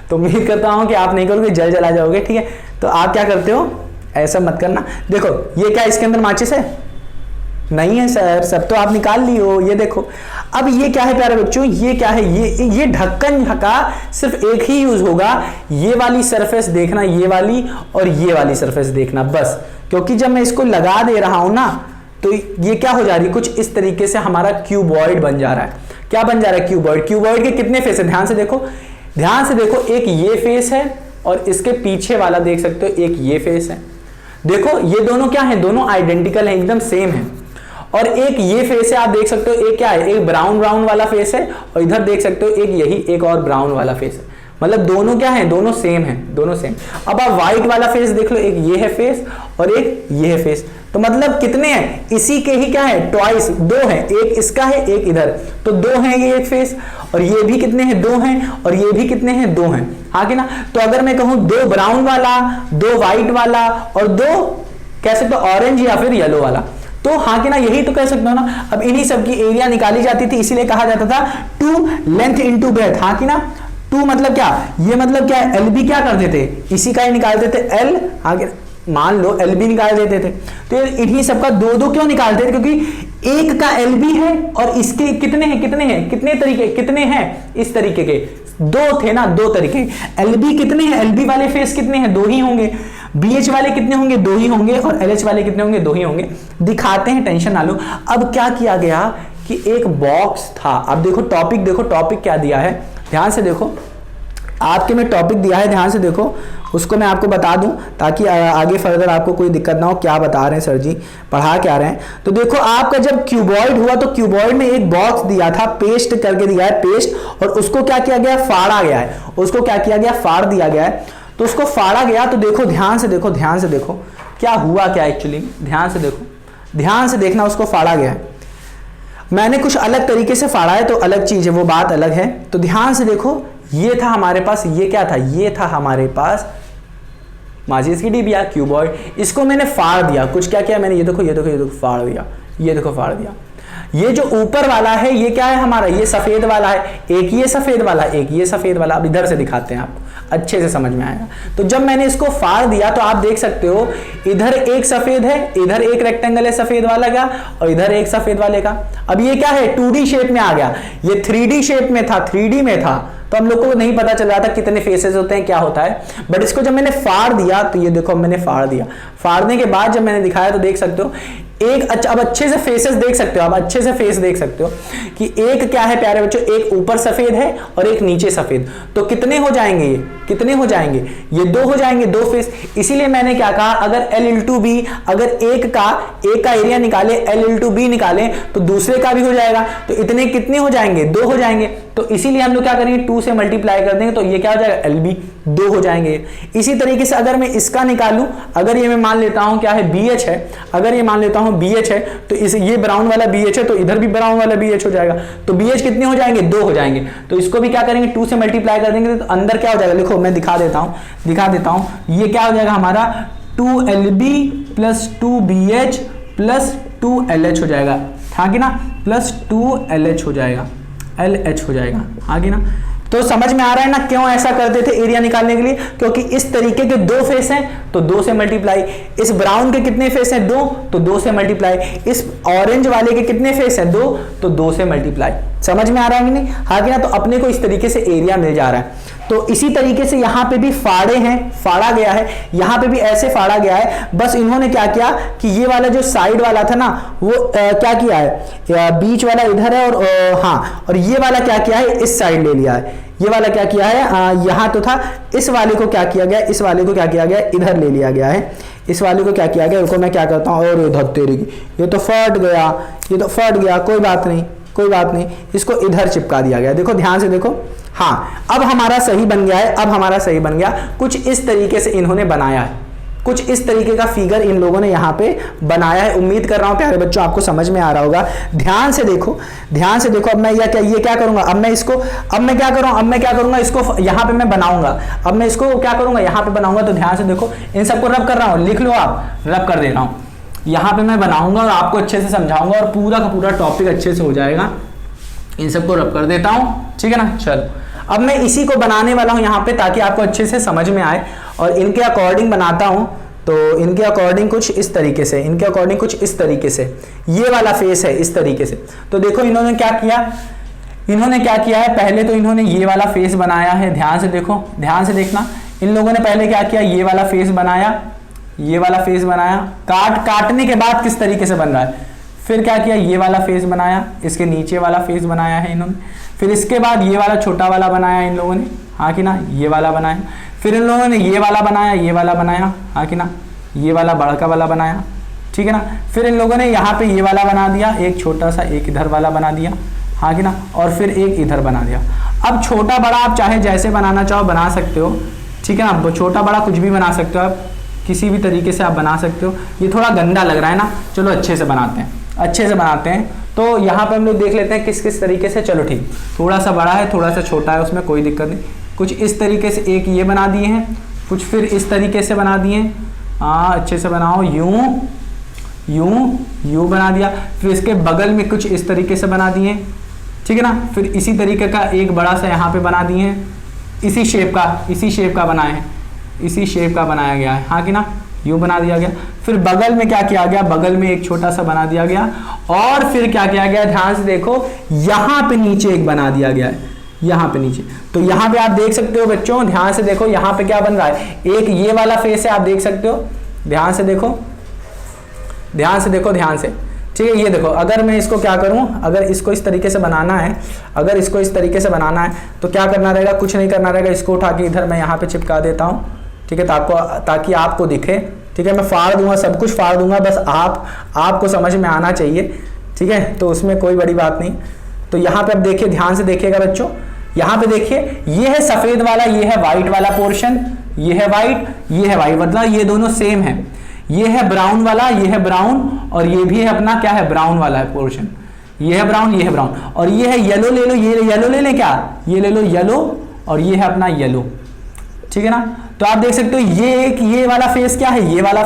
तो उम्मीद करता हूं कि आप नहीं करोगे, जला जाओगे, ठीक है। तो आप क्या करते हो, ऐसा मत करना। देखो ये क्या इसके अंदर माचिस है, नहीं है सर, सब तो आप निकाल ली हो। ये देखो, अब ये क्या है प्यारे बच्चों, ये क्या है, ये ढक्कन का सिर्फ एक ही यूज होगा, ये वाली सरफेस देखना, ये वाली और ये वाली सरफेस देखना बस। क्योंकि जब मैं इसको लगा दे रहा हूं ना, तो ये क्या हो जा रही है, कुछ इस तरीके से हमारा क्यूबॉइड बन जा रहा है। क्या बन जा रहा है, क्यूबॉइड। क्यूबॉइड के कितने फेस है, ध्यान से देखो, ध्यान से देखो। एक ये फेस है और इसके पीछे वाला देख सकते हो, एक ये फेस है। देखो ये दोनों क्या है, दोनों आइडेंटिकल है, एकदम सेम है। और एक ये फेस है, आप देख सकते हो, एक क्या है, एक ब्राउन वाला फेस है, और इधर देख सकते हो एक यही एक और ब्राउन वाला फेस है। मतलब दोनों क्या है, दोनों सेम है, दोनों सेम। अब आप व्हाइट वाला फेस देख लो, एक ये है फेस और एक ये है फेस। तो मतलब कितने हैं, इसी के ही क्या है, ट्वाइस, 2 हैं, एक इसका है एक इधर, तो 2 हैं ये एक फेस। और ये भी कितने हैं, 2 हैं, और ये भी कितने हैं, 2 हैं, हाँ कि ना। तो अगर मैं कहूं 2 ब्राउन वाला, 2 व्हाइट वाला और 2 कह सकते हो ऑरेंज या फिर येलो वाला, तो हाँ कि ना, यही तो कह सकते हो ना। अब इन्हीं सब की एरिया निकाली जाती थी, इसीलिए कहा जाता था 2 लेंथ इनटू ब्रेथ, हाँ कि ना। 2 मतलब क्या, ये मतलब क्या है, एल बी क्या करते थे, इसी का ही निकालते थे एल, आगे मान लो एल बी निकाल देते थे। तो इन्हीं सबका 2-2 क्यों निकालते थे, क्योंकि एक का एल बी है और इसके कितने हैं, कितने तरीके, कितने हैं, इस तरीके के 2 थे ना, 2 तरीके। एल बी कितने हैं, एल बी वाले फेस कितने हैं, 2 ही होंगे। बी एच वाले कितने होंगे, 2 ही होंगे। और एल एच वाले कितने होंगे, 2 ही होंगे। दिखाते हैं, टेंशन ना लो। अब क्या किया गया कि एक बॉक्स था, अब देखो टॉपिक, देखो टॉपिक क्या दिया है, ध्यान से देखो, आपके में टॉपिक दिया है, ध्यान से देखो, उसको मैं आपको बता दूं ताकि आगे फर्दर आपको कोई दिक्कत ना हो, क्या बता रहे हैं सर जी, पढ़ा क्या रहे हैं। तो देखो आपका जब क्यूबॉइड हुआ तो क्यूबॉइड में एक बॉक्स दिया था, पेस्ट करके दिया है, पेस्ट, और उसको क्या किया गया, फाड़ा गया है, उसको क्या किया गया, फाड़ दिया गया है। तो उसको फाड़ा गया, तो देखो ध्यान से देखो, ध्यान से देखो क्या हुआ, क्या एक्चुअली, ध्यान से देखो, ध्यान से देखना, उसको फाड़ा गया है। मैंने कुछ अलग तरीके से फाड़ा है तो अलग चीज है, वो बात अलग है। तो ध्यान से देखो, ये था हमारे पास, ये क्या था, ये था हमारे पास माचिस की डिबिया, क्यूबॉइड। इसको मैंने फाड़ दिया, कुछ क्या किया मैंने, ये देखो, ये देखो, ये देखो, फाड़ दिया, ये देखो, फाड़ दिया। ये जो ऊपर वाला है ये क्या है हमारा, ये सफेद वाला है, एक ये सफेद वाला, एक ये सफेद वाला। अब इधर से दिखाते हैं आपको, अच्छे से समझ में आएगा। तो जब मैंने इसको फाड़ दिया तो आप देख सकते हो इधर एक सफेद है, इधर एक रेक्टेंगल है सफेद वाला का, और इधर एक सफेद वाले का। अब ये क्या है, 2D शेप में आ गया, ये 3D शेप में था, 3D में था, तो हम लोग को नहीं पता चल रहा था कितने फेसेस होते हैं, क्या होता है। बट इसको जब मैंने फाड़ दिया तो ये देखो मैंने फाड़ दिया, फाड़ने के बाद जब मैंने दिखाया तो देख सकते हो एक अच्छा, अब अच्छे से फेसेस देख सकते हो, आप अच्छे से फेस देख सकते हो कि एक क्या है प्यारे बच्चों, एक ऊपर सफेद है और एक नीचे सफेद। तो कितने हो जाएंगे ये, कितने हो जाएंगे, ये 2 हो जाएंगे, 2 फेस। इसीलिए मैंने क्या कहा, अगर L × B, अगर एक का एरिया निकाले, L × B निकाले तो दूसरे का भी हो जाएगा, तो इतने कितने हो जाएंगे, 2 हो जाएंगे। तो इसीलिए हम लोग क्या करेंगे, 2 से मल्टीप्लाई कर देंगे तो ये क्या हो जाएगा, LB 2 हो जाएंगे। इसी तरीके से अगर मैं इसका निकालूं, अगर ये मैं मान लेता हूं क्या है BH है, अगर ये मान लेता हूं BH है तो ये ब्राउन वाला BH है, तो इधर भी ब्राउन वाला BH हो जाएगा। तो BH कितने हो जाएंगे, 2 हो जाएंगे। तो इसको भी क्या करेंगे, 2 से मल्टीप्लाई कर देंगे तो अंदर क्या हो जाएगा, देखो मैं दिखा देता हूं, ये क्या हो जाएगा हमारा 2LB + 2BH + 2LH हो जाएगा, हाँ कि ना, प्लस 2LH हो जाएगा, LH हो जाएगा, हाँ कि ना। तो समझ में आ रहा है ना क्यों ऐसा करते थे एरिया निकालने के लिए, क्योंकि इस तरीके के 2 फेस हैं तो 2 से मल्टीप्लाई, इस ब्राउन के कितने फेस हैं, 2, तो 2 से मल्टीप्लाई, इस ऑरेंज वाले के कितने फेस हैं, 2, तो 2 से मल्टीप्लाई। समझ में आ रहा है कि नहीं, हाँ कि ना। तो अपने को इस तरीके से एरिया मिल जा रहा है। तो इसी तरीके से यहां पे भी फाड़े हैं, फाड़ा गया है, यहां पे भी ऐसे फाड़ा गया है। बस इन्होंने क्या किया कि ये वाला जो साइड वाला था ना वो क्या किया है, बीच वाला इधर है और हाँ, और ये वाला क्या किया है, इस साइड ले लिया है। ये वाला क्या किया है, यहां तो था, इस वाले को क्या किया गया, इस वाले को क्या किया गया, इधर ले लिया गया है। इस वाले को क्या किया गया, रुको मैं क्या करता हूं, और इधर तेरी ये तो फट गया, ये तो फट गया, कोई बात नहीं, कोई बात नहीं, इसको इधर चिपका दिया गया। देखो ध्यान से देखो, हाँ अब हमारा सही बन गया है, अब हमारा सही बन गया। कुछ इस तरीके से इन्होंने बनाया है, कुछ इस तरीके का फिगर इन लोगों ने यहाँ पे बनाया है। उम्मीद कर रहा हूँ प्यारे बच्चों आपको समझ में आ रहा होगा। ध्यान से देखो, ध्यान से देखो। अब मैं ये क्या करूंगा, अब मैं क्या करूंगा, इसको यहाँ पे मैं बनाऊंगा। अब मैं इसको क्या करूंगा, यहाँ पे बनाऊंगा। तो ध्यान से देखो, इन सबको रब कर रहा हूँ, लिख लो आप, रब कर दे रहा हूँ। यहाँ पे मैं बनाऊंगा और आपको अच्छे से समझाऊंगा और पूरा का पूरा टॉपिक अच्छे से हो जाएगा। इन सबको रब कर देता हूँ, ठीक है ना। चलो अब मैं इसी को बनाने वाला हूं यहाँ पे, ताकि आपको अच्छे से समझ में आए, और इनके अकॉर्डिंग बनाता हूं। तो इनके अकॉर्डिंग कुछ इस तरीके से, इनके अकॉर्डिंग कुछ इस तरीके से, ये वाला फेस है इस तरीके से। तो देखो इन्होंने क्या किया, इन्होंने क्या किया है, पहले तो इन्होंने ये वाला फेस बनाया है। ध्यान से देखो, ध्यान से देखना, इन लोगों ने पहले क्या किया, ये वाला फेस बनाया, ये वाला फेस बनाया, काटने के बाद किस तरीके से बन रहा है, फिर क्या किया, ये वाला फेस बनाया, इसके नीचे वाला फेस बनाया है इन्होंने, फिर इसके बाद ये वाला छोटा वाला बनाया इन लोगों ने, हाँ कि ना, ये वाला बनाया, फिर इन लोगों ने ये वाला बनाया, ये वाला बनाया, हाँ कि ना, ये वाला बड़का वाला बनाया, ठीक है ना। फिर इन लोगों ने यहाँ पे ये वाला बना दिया, एक छोटा सा, एक इधर वाला बना दिया, हाँ कि ना, और फिर एक इधर बना दिया। अब छोटा बड़ा आप चाहे जैसे बनाना चाहो बना सकते हो, ठीक है ना। छोटा बड़ा कुछ भी बना सकते हो आप, किसी भी तरीके से आप बना सकते हो। ये थोड़ा गंदा लग रहा है ना, चलो अच्छे से बनाते हैं, अच्छे से बनाते हैं। तो यहाँ पे हम लोग देख लेते हैं किस किस तरीके से। चलो ठीक, थोड़ा सा बड़ा है, थोड़ा सा छोटा है, उसमें कोई दिक्कत नहीं। कुछ इस तरीके से एक ये बना दिए हैं, कुछ फिर इस तरीके से बना दिए हैं, हाँ अच्छे से बनाओ, यूं यूं यूं बना दिया। फिर इसके बगल में कुछ इस तरीके से बना दिए, ठीक है ना। फिर इसी तरीके का एक बड़ा सा यहाँ पे बना दिए हैं, इसी शेप का बनाए हैं, इसी शेप का बनाया गया है, हाँ कि ना, यूं बना दिया गया। फिर बगल में क्या किया गया, बगल में एक छोटा सा बना दिया गया, और फिर क्या किया गया, ध्यान से देखो, यहाँ पे नीचे एक बना दिया गया है, यहाँ पे नीचे। तो यहाँ पे आप देख सकते हो बच्चों, ध्यान से देखो, यहाँ पे क्या बन रहा है, एक ये वाला फेस है, आप देख सकते हो, ध्यान से देखो, ध्यान से देखो, ध्यान से, ठीक है। ये देखो, अगर मैं इसको क्या करूं, अगर इसको इस तरीके से बनाना है, अगर इसको इस तरीके से बनाना है तो क्या करना रहेगा, कुछ नहीं करना रहेगा, इसको उठा के इधर मैं यहाँ पे चिपका देता हूँ, ठीक है, ताकि आपको दिखे, ठीक है। मैं फाड़ दूंगा, सब कुछ फाड़ दूंगा, बस आपको समझ में आना चाहिए, ठीक है। तो उसमें कोई बड़ी बात नहीं। तो यहाँ पे अब देखिए, ध्यान से देखिएगा बच्चों, यहाँ पे देखिए, ये है सफेद वाला, ये है व्हाइट वाला पोर्शन, ये है व्हाइट, ये है व्हाइट, मतलब ये दोनों सेम है। ये है ब्राउन वाला, ये है ब्राउन, और ये भी है अपना क्या है, ब्राउन वाला है पोर्शन, ये है ब्राउन, ये है ब्राउन, और ये है येलो ले लो, ये येलो ले लें क्या, ये ले लो येलो, और ये है अपना येलो, ठीक है ना। तो आप देख सकते हो ये वाला फेस क्या है, ये वाला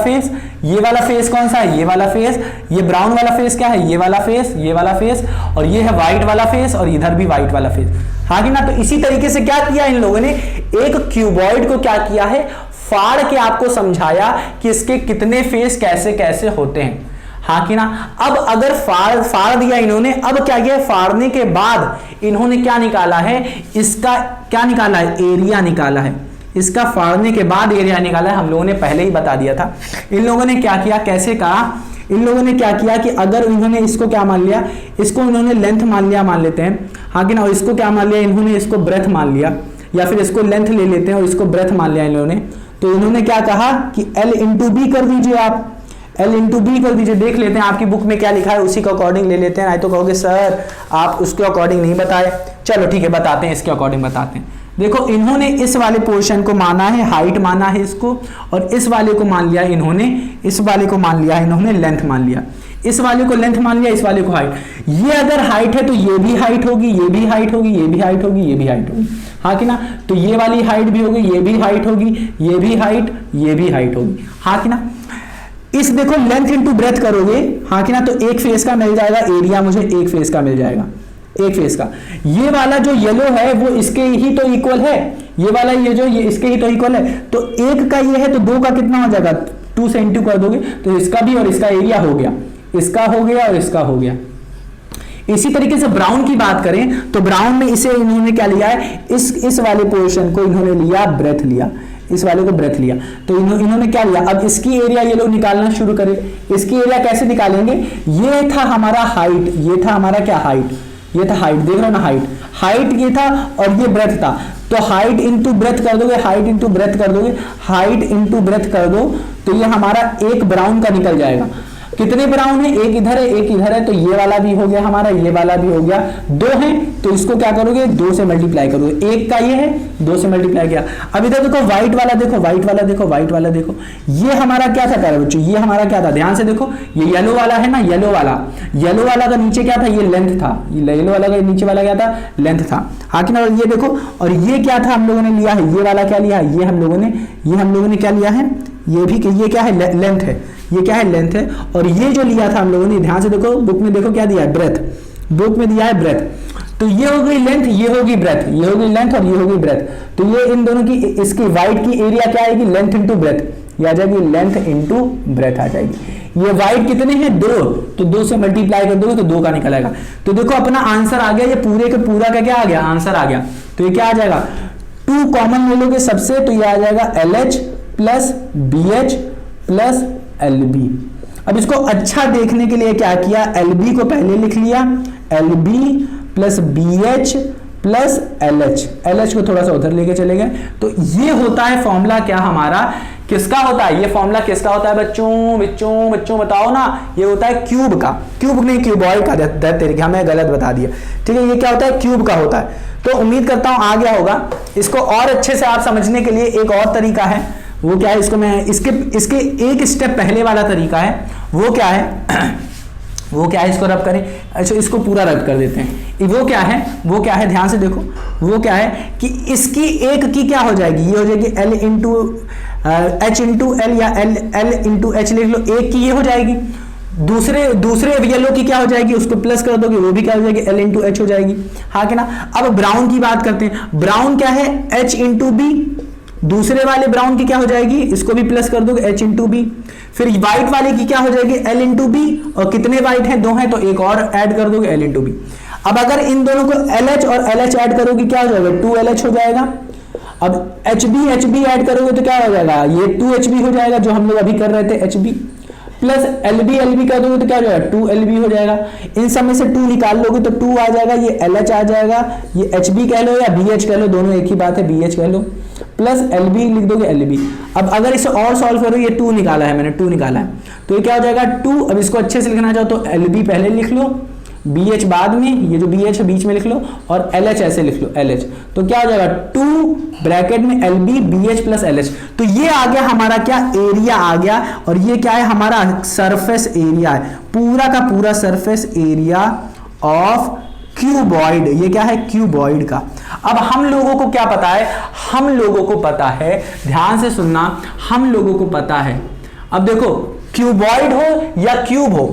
फेस कौन सा है, ये वाला फेस, ये ब्राउन वाला फेस क्या है, ये वाला फेस, और ये है व्हाइट वाला फेस, और इधर भी व्हाइट वाला फेस। हाँ कि ना। तो इसी तरीके से क्या किया इन लोगों ने, एक क्यूबॉइड को क्या किया है, फाड़ के आपको समझाया कि इसके कितने फेस कैसे कैसे होते हैं। हाँ कि ना। अब अगर फाड़ दिया इन्होंने, अब क्या किया, फाड़ने के बाद इन्होंने क्या निकाला है, इसका क्या निकाला है, एरिया निकाला है। इसका फाड़ने के बाद एरिया निकाला है, हम लोगों ने पहले ही बता दिया था। इन लोगों ने क्या किया, कैसे कहा, इन लोगों ने क्या किया कि अगर इन्होंने इसको क्या मान लिया, इसको इन्होंने लेंथ मान लिया, मान लेते हैं। हाँ कि ना। इसको क्या मान लिया इन्होंने, इसको ब्रेथ मान लिया, या फिर इसको लेंथ ले लेते हैं और इसको ब्रेथ मान लिया इन्होंने। तो इन्होंने क्या कहा कि L इंटू बी कर दीजिए, आप L इंटू बी कर दीजिए। देख लेते हैं आपकी बुक में क्या लिखा है, उसी के अकॉर्डिंग ले लेते हैं। नहीं तो कहोगे सर आप उसके अकॉर्डिंग नहीं बताए। चलो ठीक है, बताते हैं, इसके अकॉर्डिंग बताते हैं। देखो इन्होंने इस वाले पोर्शन को माना है, हाइट माना है इसको, और इस वाले को मान लिया इन्होंने, इस वाले को मान लिया इन्होंने लेंथ मान लिया, इस वाले को लेंथ मान लिया, इस वाले को हाइट। ये अगर हाइट है तो ये भी हाइट होगी, ये भी हाइट होगी, ये भी हाइट होगी, ये भी हाइट होगी। हाँ कि ना। तो ये वाली हाइट भी होगी, ये भी हाइट होगी, ये भी हाइट, ये भी हाइट होगी। हाँ कि ना। इस देखो लेंथ इंटू ब्रेथ करोगे, हाँ कि ना, तो एक फेस का मिल जाएगा एरिया, मुझे एक फेस का मिल जाएगा, एक फेस का। ये वाला जो येलो है वो इसके ही तो इक्वल है, ये वाला ये इसके ही तो इक्वल है। तो एक का ये है तो दो का कितना हो जाएगा, 2 से इंटू कर दोगे तो इसका भी और इसका एरिया हो गया, इसका हो गया और इसका हो गया। इसी तरीके से ब्राउन की बात करें तो ब्राउन में इसे इन्होंने क्या लिया है, इस वाले पोर्शन को इन्होंने लिया, ब्रेथ लिया, इस वाले को ब्रेथ लिया। तो इन्होंने क्या लिया, अब इसकी एरिया ये लोग निकालना शुरू करें। इसकी एरिया कैसे निकालेंगे, ये था हमारा हाइट, ये था हमारा क्या हाइट, ये था हाइट, देख रहे हो ना, हाइट ये था और ये ब्रेथ था। तो हाइट इंटू ब्रेथ कर दोगे, हाइट इंटू ब्रेथ कर दोगे, हाइट इंटू ब्रेथ कर दो, तो ये हमारा एक ब्राउन का निकल जाएगा। कितने ब्राउन है, एक इधर है एक इधर है, तो ये वाला भी हो गया हमारा, ये वाला भी हो गया। 2 है तो इसको क्या करोगे, 2 से मल्टीप्लाई करोगे, एक का ये है 2 से मल्टीप्लाई किया। अब इधर देखो व्हाइट वाला देखो, व्हाइट वाला देखो, व्हाइट वाला देखो, ये हमारा क्या था प्यारे बच्चों, ये हमारा क्या था, ध्यान से देखो, ये येलो वाला है ना, येलो वाला का नीचे क्या था, ये लेंथ था, येलो वाला का नीचे वाला क्या था, लेंथ था। हाँ कि ना। और ये देखो, और ये क्या था हम लोगों ने लिया है, ये वाला क्या लिया है, ये हम लोगों ने क्या लिया है, ये भी, ये क्या है, लेंथ है, ये क्या है, लेंथ है। और ये जो लिया था हम लोगों ने, ध्यान से देखो बुक में देखो क्या दिया है, ब्रेथ, बुक में दिया है ब्रेथ। तो ये हो गई लेंथ, ये होगी ब्रेथ, ये होगी लेंथ और ये होगी ब्रेथ। तो ये इन दोनों की, इसकी वाइट की एरिया क्या आएगी, लेंथ इंटू ब्रेथ, ये आ जाएगी लेंथ इंटू ब्रेथ आ जाएगी। ये वाइट कितने हैं, 2, तो 2 से मल्टीप्लाई कर दोगे तो 2 का निकल आएगा। तो देखो अपना आंसर आ गया, ये पूरे का पूरा का क्या आ गया, आंसर आ गया। तो ये क्या आ जाएगा, 2 कॉमन ले लोगे सबसे, तो ये आ जाएगा LH plus BH plus LB। अब इसको अच्छा देखने के लिए क्या किया, LB को पहले लिख लिया, LB plus BH plus LH को थोड़ा सा उधर लेके चले गए। तो ये होता है फॉर्मूला क्या हमारा, किसका होता है, ये फॉर्मूला किसका होता है बच्चों बताओ ना, ये होता है क्यूब का, क्यूब नहीं क्यूबॉइड का, तरीके हमें गलत बता दिया, ठीक है। ये क्या होता है, क्यूब का होता है। तो उम्मीद करता हूं आ गया होगा। इसको और अच्छे से आप समझने के लिए एक और तरीका है, वो क्या है, इसको मैं इसके एक स्टेप पहले वाला तरीका है, वो क्या है वो क्या है, इसको रब करें, अच्छा इसको पूरा रब कर देते हैं। वो क्या है ध्यान से देखो, वो क्या है कि इसकी एक की क्या हो जाएगी, ये हो जाएगी L into H into L, या L इंटू H लिख लो, एक की ये हो जाएगी। दूसरे येलो की क्या हो जाएगी, उसको प्लस कर दोगे, वो भी क्या हो जाएगी, L इंटू H हो जाएगी। हाँ कि ना। अब ब्राउन की बात करते हैं, ब्राउन क्या है, H इंटू B, दूसरे वाले ब्राउन की क्या हो जाएगी, इसको भी प्लस कर दोगे, H इंटू बी। फिर व्हाइट वाले की क्या हो जाएगी, L इंटू बी, और कितने व्हाइट हैं, 2 हैं, तो एक और ऐड कर दोगे, L इंटू बी। अब अगर इन दोनों को LH और LH ऐड करोगे क्या हो जाएगा, 2LH हो जाएगा। अब HB ऐड करोगे तो क्या हो जाएगा, ये 2HB हो जाएगा, जो हम लोग अभी कर रहे थे HB, प्लस LB कर दोगे तो क्या हो जाएगा, 2LB हो जाएगा। इन सब में से 2 निकाल लोगे तो 2 आ जाएगा, ये LH आ जाएगा, ये HB कह लो या BH कह लो, दोनों एक ही बात है, BH कह लो, प्लस LB लिख दोगे, LB। अब अगर इसे और सॉल्व करो, ये 2 निकाला है मैंने, 2 निकाला है, तो ये क्या हो जाएगा 2। अब इसको अच्छे से लिखना चाहो तो LB पहले लिख लो, BH बाद में, ये जो BH है बीच में लिख लो, और LH ऐसे लिख लो, LH। तो क्या हो जाएगा 2 ब्रैकेट में LB BH प्लस LH। तो ये आ गया हमारा क्या, एरिया आ गया। और ये क्या है हमारा सरफेस एरिया है, पूरा का पूरा सरफेस एरिया ऑफ क्यूबॉइड, ये क्या है क्यूबॉइड का। अब हम लोगों को क्या पता है, हम लोगों को पता है, ध्यान से सुनना, हम लोगों को पता है। अब देखो क्यूबॉइड हो या क्यूब हो,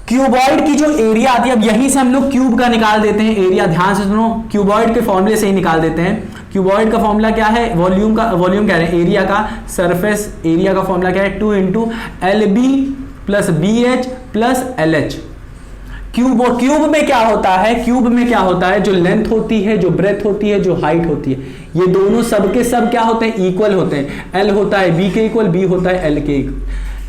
क्यूबॉइड की जो एरिया आती है, अब यहीं से हम लोग क्यूब का निकाल देते हैं एरिया। ध्यान से सुनो, क्यूबॉइड के फॉर्मूले से ही निकाल देते हैं। क्यूबॉइड का फॉर्मूला क्या है, वॉल्यूम कह रहे हैं, एरिया का, सरफेस एरिया का फॉर्मूला क्या है, 2 × LB + BH + LH। क्यूब में क्या होता है, क्यूब में क्या होता है, जो लेंथ होती है, जो ब्रेथ होती है, जो हाइट होती है, ये दोनों सबके सब क्या होते हैं, इक्वल होते हैं। L होता है B के इक्वल, B होता है L के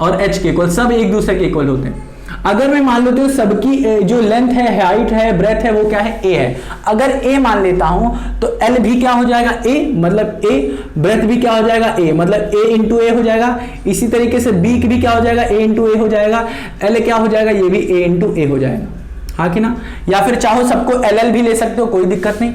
और H के इक्वल, सब एक दूसरे के इक्वल होते हैं। अगर मैं मान लेता हूं सबकी जो लेंथ है, हाइट है, ब्रेथ है, वो क्या है, A है। अगर A मान लेता हूं तो L भी क्या हो जाएगा, A मतलब A, ब्रेथ भी क्या हो जाएगा, A मतलब A × A हो जाएगा। इसी तरीके से B भी क्या हो जाएगा, A × A हो जाएगा। L क्या हो जाएगा, ये भी A × A हो जाएगा, हाँ कि ना। या फिर चाहो सबको LL भी ले सकते हो, कोई दिक्कत नहीं,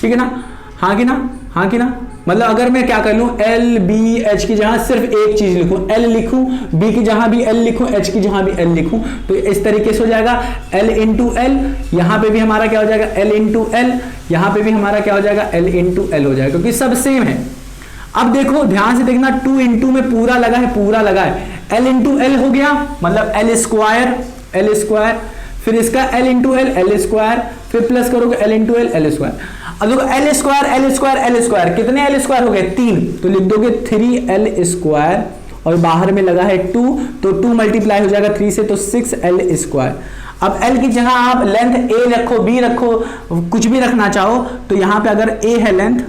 ठीक है ना, हाँ कि ना, हाँ कि ना। मतलब अगर मैं क्या कर लूं, LBH की जहां सिर्फ एक चीज लिखूं, L लिखूं, B की जहां भी L लिखूं, H की जहां भी L लिखूं, तो इस तरीके से हो जाएगा L × L। यहां पे भी हमारा क्या हो जाएगा, L × L, यहां पे भी हमारा क्या हो जाएगा, L × L हो जाएगा, क्योंकि सब सेम है। अब देखो ध्यान से देखना, 2 × में पूरा लगा है, पूरा लगा है, L × L हो गया, मतलब L स्क्वायर, फिर इसका L × L स्क्वायर, फिर प्लस करोगे L × L स्क्वायर। अब देखो L स्क्वायर कितने L स्क्वायर हो गए, 3, तो लिख दोगे 3L स्क्वायर, और बाहर में लगा है 2, तो 2 मल्टीप्लाई हो जाएगा 3 से, तो 6L स्क्वायर। अब L की जगह आप लेंथ A रखो, B रखो, कुछ भी रखना चाहो, तो यहां पे अगर A है लेंथ,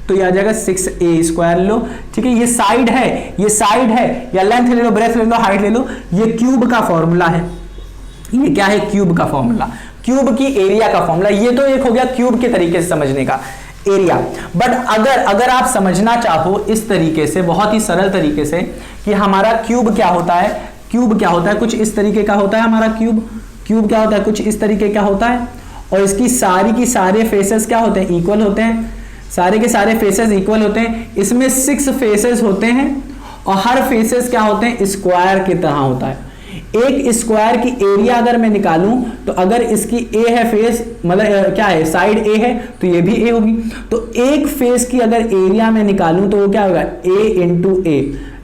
तो यह आ जाएगा 6A स्क्वायर लो, ठीक है। ये साइड है, या लेंथ ले लो, ब्रेथ ले लो, हाइट ले लो, ये क्यूब का फॉर्मूला है। ये क्या है, क्यूब का फॉर्मूला, क्यूब की एरिया का फॉर्मूला। ये तो एक हो गया क्यूब के तरीके से समझने का एरिया। बट अगर आप समझना चाहो इस तरीके से, बहुत ही सरल तरीके से, कि हमारा क्यूब क्या होता है, कुछ इस तरीके का होता है हमारा क्यूब क्या होता है, कुछ इस तरीके का होता है, और इसकी सारे फेसेस क्या होते हैं, इक्वल होते हैं, सारे के सारे फेसेस इक्वल होते हैं। इसमें 6 फेसेस होते हैं, और हर फेसेस क्या होते हैं, स्क्वायर की तरह होता है। एक स्क्वायर की एरिया अगर मैं निकालूं, तो अगर इसकी A है फेस, मतलब क्या है, साइड A है, तो ये भी A होगी। तो एक फेस की अगर एरिया में निकालूं, तो वो क्या होगा, A × A,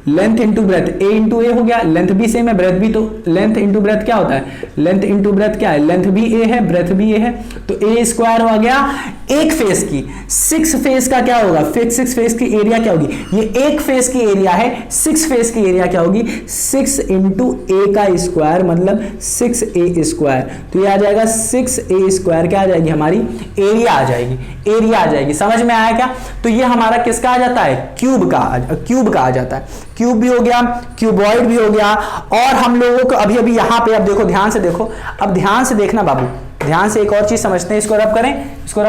length into breath, A × A हो गया, लेंथ भी सेम है, ब्रेथ भी, तो लेंथ इंटू ब्रेथ क्या होता है, लेंथ इंटू ब्रेथ क्या है, लेंथ भी A है, ब्रेथ भी A है, तो A स्क्वायर हो गया एक फेस की। 6 फेस का क्या होगा, 6 फेस की एरिया क्या होगी, ये एक फेस की एरिया है, 6 फेस की एरिया क्या होगी, 6 × A का स्क्वायर, मतलब 6A स्क्वायर। तो ये आ जाएगा 6A स्क्वायर, क्या आ जाएगी हमारी, एरिया आ जाएगी। समझ में आया क्या। तो ये हमारा किसका आ जाता है, क्यूब का आ जाता है। क्यूब भी हो गया, क्यूबॉइड भी हो गया। और हम लोगों को अभी यहां पे, अब देखो ध्यान से देखो, अब ध्यान से देखना बाबू, ध्यान से एक और चीज समझते हैं, इसको रब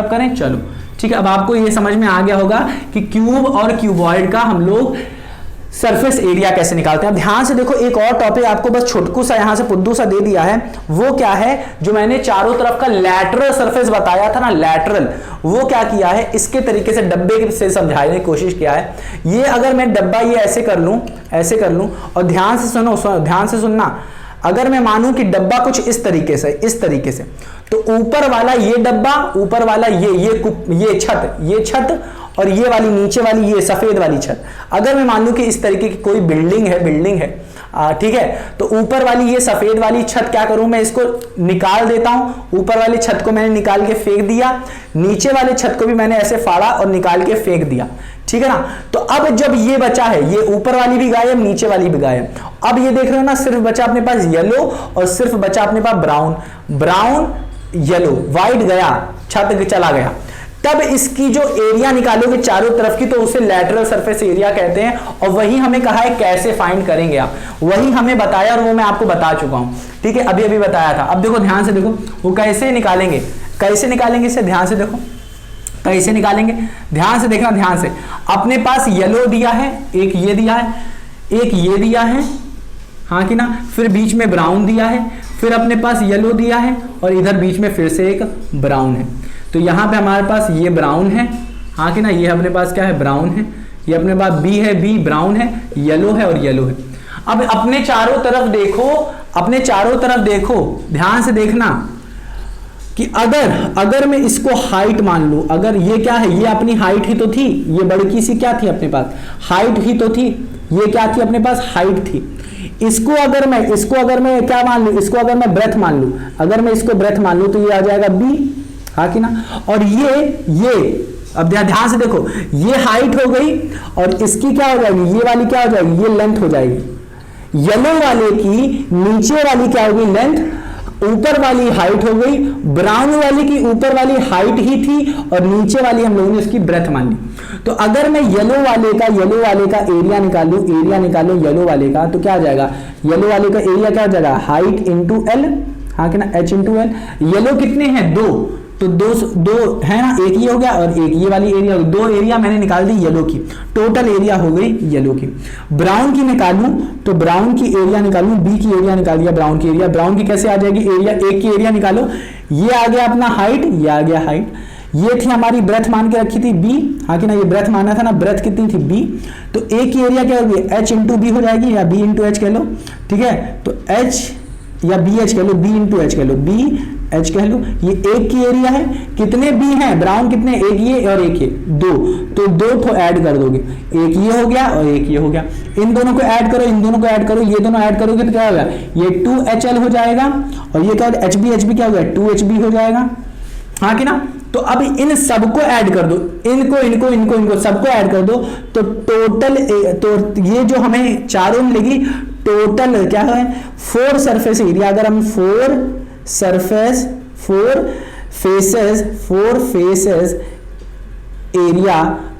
करें, चलो ठीक है। अब आपको ये समझ में आ गया होगा कि क्यूब और क्यूबॉइड का हम लोग सरफेस एरिया कैसे निकालते हैं। अब ध्यान से देखो, एक और टॉपिक आपको बस छोटकू सा यहां से पुद्दू सा दे दिया है। वो क्या है, जो मैंने चारों तरफ का लैटरल सरफेस बताया था ना, लैटरल, वो क्या किया है, इसके तरीके से डब्बे से समझाने की कोशिश किया है। ये अगर मैं डब्बा ये ऐसे कर लूं, और ध्यान से सुनना, अगर मैं मानूं कि डब्बा कुछ इस तरीके से, तो ऊपर वाला ये डब्बा, ऊपर वाला ये छत, और ये वाली नीचे वाली ये सफेद वाली छत, अगर मैं मान लूं कि इस तरीके की कोई बिल्डिंग है, ठीक है, तो ऊपर वाली ये सफेद वाली छत क्या करूं, मैं इसको निकाल देता हूं। ऊपर वाली छत को मैंने निकाल के फेंक दिया, नीचे वाले छत को भी मैंने ऐसे फाड़ा और निकाल के फेंक दिया, ठीक है ना। तो अब जब ये बचा है, ये ऊपर वाली भी गायब, नीचे वाली भी गायब। अब ये देख रहे हो ना, सिर्फ बचा अपने पास येलो, और सिर्फ बचा अपने पास ब्राउन येलो, व्हाइट गया, छत चला गया। तब इसकी जो एरिया निकालोगे चारों तरफ की, तो उसे लैटरल सरफेस एरिया कहते हैं। और वही हमें कहा है कैसे फाइंड करेंगे आप, वही हमें बताया, और वो मैं आपको बता चुका हूं, ठीक है, अभी बताया था। अब देखो ध्यान से देखो, वो कैसे निकालेंगे इसे, ध्यान से देखो कैसे निकालेंगे, ध्यान से देखना, ध्यान से। अपने पास येलो दिया है, एक ये दिया है, हाँ कि ना, फिर बीच में ब्राउन दिया है, फिर अपने पास येलो दिया है, और इधर बीच में फिर से एक ब्राउन है। तो यहां पे हमारे पास ये ब्राउन है, हाँ कि ना, ये अपने पास क्या है, ब्राउन है, ये अपने पास बी ब्राउन है, येलो है और येलो है। अब अपने चारों तरफ देखो, ध्यान से देखना, कि अगर मैं इसको हाइट मान लूं, अगर ये क्या है, ये अपनी हाइट ही तो थी, ये बड़ी सी क्या थी अपने पास, हाइट ही तो थी, ये क्या थी अपने पास, हाइट थी। इसको अगर मैं क्या मान लूं, इसको अगर मैं ब्रेथ मान लूं, अगर मैं इसको ब्रेथ मान लूं तो ये आ जाएगा बी, हाँ कि ना। और ये अब ध्यान से देखो, ये हाइट हो गई और इसकी क्या हो जाएगी, ये वाली क्या हो जाएगी, ये लेंथ हो जाएगी। येलो वाले की नीचे वाली क्या होगी, लेंथ, ऊपर वाली हाइट हो गई। ब्राउन वाली की ऊपर वाली हाइट ही थी और नीचे वाली हम लोगों ने इसकी ब्रेथ मान ली। तो अगर मैं येलो वाले का एरिया निकालूं येलो वाले का, तो क्या आ जाएगा, येलो वाले का एरिया क्या हो जाएगा, हाइट इंटू एल, हाँ कि ना, एच इंटू एल। येलो कितने हैं, दो, तो दो है ना, एक ये हो गया और एक ये वाली एरिया, दो एरिया मैंने निकाल दी येलो की, टोटल एरिया हो गई येलो की। ब्राउन की निकालूं तो ब्राउन की एरिया निकालूं, बी की एरिया निकाल दिया, ब्राउन की एरिया, ब्राउन की कैसे आ जाएगी एरिया, एक की एरिया निकालो, ये आ गया अपना हाइट, ये आ गया हाइट, ये थी हमारी ब्रेथ मान के रखी थी बी, हाँ कि ना, ये ब्रेथ माना था ना, ब्रेथ कितनी थी बी, तो ए की एरिया क्या होगी, एच इंटू बी हो जाएगी, या बी इंटू एच कह लो, ठीक है। तो एच या बी एच कह लो, बी इंटू एच कह लो, बी एच कह लो। ये एक की एरिया है, कितने बी हैं, ब्राउन कितने, एक ये और एक ये, दो, तो दो तो ऐड कर दोगे, एक ये हो गया और एक ये हो गया, इन दोनों को ऐड करो, इन दोनों को ऐड करो, ये दोनों ऐड करोगे तो क्या होगा, ये 2HL हो जाएगा और ये क्या होगा, HB क्या हो गया, 2HB हो जाएगा, हाँ कि ना। तो अब इन सबको ऐड कर दो, इनको सबको ऐड कर दो, तो टोटल, तो ये जो हमें चारों मिलेगी, टोटल क्या है, 4 सरफेस एरिया। अगर हम 4 फेसेस एरिया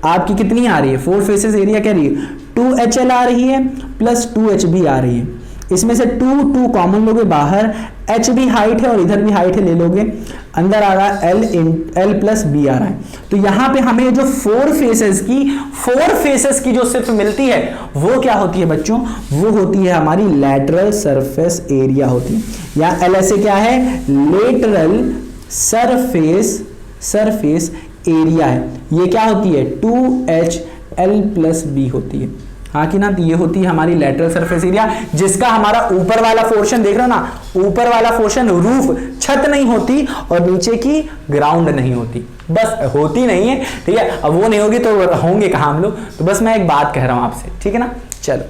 आपकी कितनी आ रही है, 4 फेसेस एरिया क्या रही है, 2HL आ रही है प्लस 2HB आ रही है। इसमें से 2 कॉमन लोगे बाहर, एच भी हाइट है और इधर भी हाइट है, ले लोगे, अंदर आ रहा है एल प्लस बी आ रहा है। तो यहां पे हमें जो 4 फेसेस की जो सिर्फ मिलती है वो क्या होती है बच्चों, वो होती है हमारी लेटरल सरफेस एरिया होती है, या LSA क्या है, लेटरल सरफेस एरिया है। ये क्या होती है, 2HL प्लस बी होती है, हाँ कि ना। तो ये होती है हमारी लेटरल सरफेस एरिया, जिसका हमारा ऊपर वाला पोर्शन देख रहे हो ना, ऊपर वाला पोर्शन रूफ, छत नहीं होती और नीचे की ग्राउंड नहीं होती, बस होती नहीं है, ठीक है। अब वो नहीं होगी तो होंगे कहाँ हम लोग, तो बस मैं एक बात कह रहा हूं आपसे, ठीक है ना। चलो,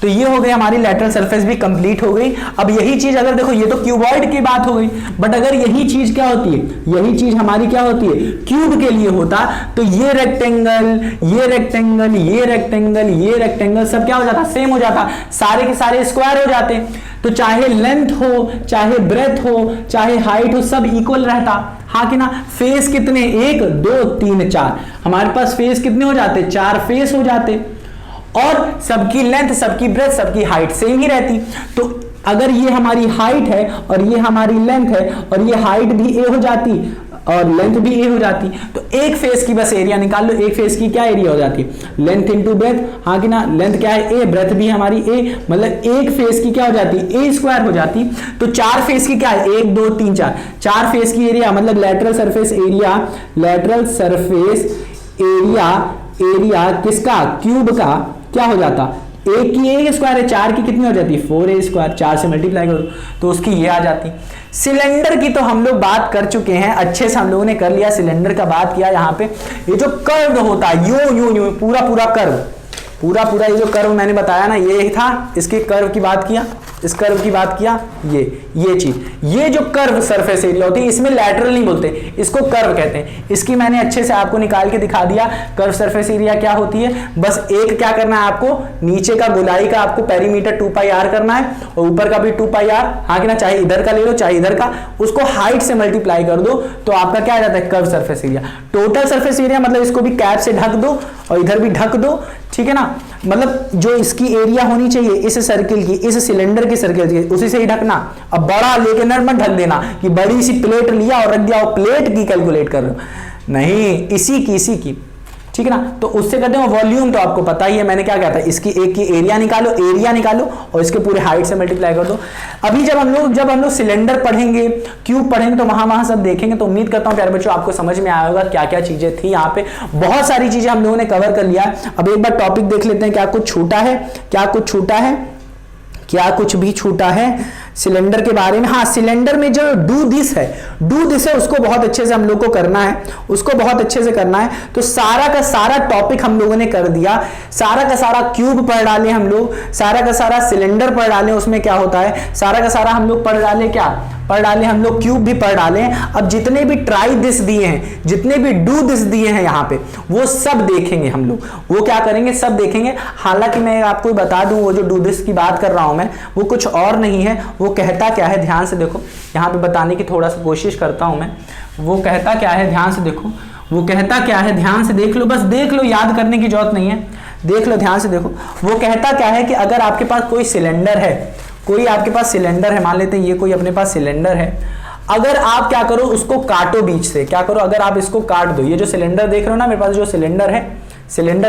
तो ये हो गई हमारी लेटरल सरफेस भी कंप्लीट हो गई। अब यही चीज अगर देखो, ये तो क्यूबॉइड की बात हो गई, बट अगर यही चीज क्या होती है, यही चीज हमारी क्या होती है, क्यूब के लिए होता, तो ये रेक्टेंगल, ये रेक्टेंगल, ये रेक्टेंगल, ये रेक्टेंगल सब क्या हो जाता, सेम हो जाता, सारे के सारे स्क्वायर हो जाते। तो चाहे लेंथ हो, चाहे ब्रेथ हो, चाहे हाइट हो, सब इक्वल रहता, हाँ कि ना। फेस कितने, 1 2 3 4, हमारे पास फेस कितने हो जाते, 4 फेस हो जाते, और सबकी लेंथ, सबकी ब्रेथ, सबकी हाइट सेम ही रहती। तो अगर ये हमारी हाइट है और ये हमारी लेंथ है और ये हाइट भी ए हो जाती और लेंथ भी ए हो जाती, तो एक फेस की बस एरिया निकाल लो, एक फेस की क्या एरिया हो जाती है, लेंथ इंटू ब्रेथ, हाँ कि ना। लेंथ क्या है ए, ब्रेथ भी हमारी ए, मतलब एक फेस की क्या हो जाती है, ए स्क्वायर हो जाती। तो 4 फेस की क्या है, 1 2 3 4 फेस की एरिया, मतलब lateral surface area, lateral surface area किसका, क्यूब का क्या हो जाता, एक की ए स्क्वायर है, 4 की कितनी हो जाती, 4A स्क्वायर, 4 से मल्टीप्लाई करो तो उसकी ये आ जाती। सिलेंडर की तो हम लोग बात कर चुके हैं, अच्छे से हम लोगों ने कर लिया, सिलेंडर का बात किया। यहाँ पे ये जो कर्व होता है, यूं पूरा कर्व, ये जो कर्व मैंने बताया ना, ये था, इसके कर्व की बात किया, इस कर्व की बात किया, ये चीज, ये जो कर्व सरफेस एरिया होती है, इसमें लैटरल नहीं बोलते, इसको कर्व कहते हैं। इसकी मैंने अच्छे से आपको निकाल के दिखा दिया, कर्व सरफेस एरिया क्या होती है। बस एक क्या करना है आपको, नीचे का गोलाई का आपको पेरीमीटर 2πr करना है और ऊपर का भी 2πr, हाँ कि ना, चाहे इधर का ले लो चाहे इधर का, उसको हाइट से मल्टीप्लाई कर दो तो आपका क्या आ जाता है, curve surface area. Total surface area मतलब इसको भी कैप से ढक दो और इधर भी ढक दो, ठीक है ना। मतलब जो इसकी एरिया होनी चाहिए इस सर्किल की, इस सिलेंडर की सर्किल की, उसी से ही ढकना। अब बड़ा लेके मत ढक देना कि बड़ी सी प्लेट लिया और रख दिया और प्लेट की कैलकुलेट कर लो, नहीं, इसी की, ठीक है ना। तो उससे करते हैं वॉल्यूम, तो आपको पता ही है मैंने क्या कहा था, इसकी एक की एरिया निकालो और इसके पूरे हाइट से मल्टीप्लाई कर दो। अभी जब हम लोग सिलेंडर पढ़ेंगे, क्यूब पढ़ेंगे, तो वहां सब देखेंगे, तो उम्मीद करता हूं प्यारे बच्चों आपको समझ में आया होगा क्या क्या चीजें थी। यहाँ पे बहुत सारी चीजें हम लोगों ने कवर कर लिया। अब एक बार टॉपिक देख लेते हैं, क्या कुछ छूटा है, क्या कुछ भी छूटा है। सिलेंडर के बारे में, हाँ सिलेंडर में जो डू दिस है उसको बहुत अच्छे से हम लोग को करना है, उसको बहुत अच्छे से करना है। तो सारा का सारा टॉपिक हम लोगों ने कर दिया, सारा का सारा क्यूब पढ़ डाले हम लोग, सारा का सारा सिलेंडर पढ़ डाले उसमें क्या होता है, सारा का सारा हम लोग पढ़ डाले, क्या पढ़ डाले हम लोग, क्यूब भी पढ़ डाले। अब जितने भी ट्राई दिस दिए हैं, जितने भी डू दिस दिए हैं यहाँ पे, वो सब देखेंगे हम लोग, वो क्या करेंगे, सब देखेंगे। हालांकि मैं आपको बता दूं, वो जो डू दिस की बात कर रहा हूं मैं, वो कुछ और नहीं है, वो कहता क्या है, ध्यान से देखो, यहाँ पे बताने की थोड़ा सा कोशिश करता हूं मैं। वो कहता क्या है, ध्यान से देखो, वो कहता क्या है, ध्यान से देख लो, बस देख लो, याद करने की जरूरत नहीं है, देख लो ध्यान से देखो। वो कहता क्या है कि अगर आपके पास कोई सिलेंडर है, कोई आपके पास सिलेंडर है, मान लेते हैं ये कोई अपने पास सिलेंडर है, अगर आप क्या करो, उसको काटो बीच से, क्या करो, अगर आप इसको काट दो, ये जो सिलेंडर देख रहे हो ना मेरे पास जो सिलेंडर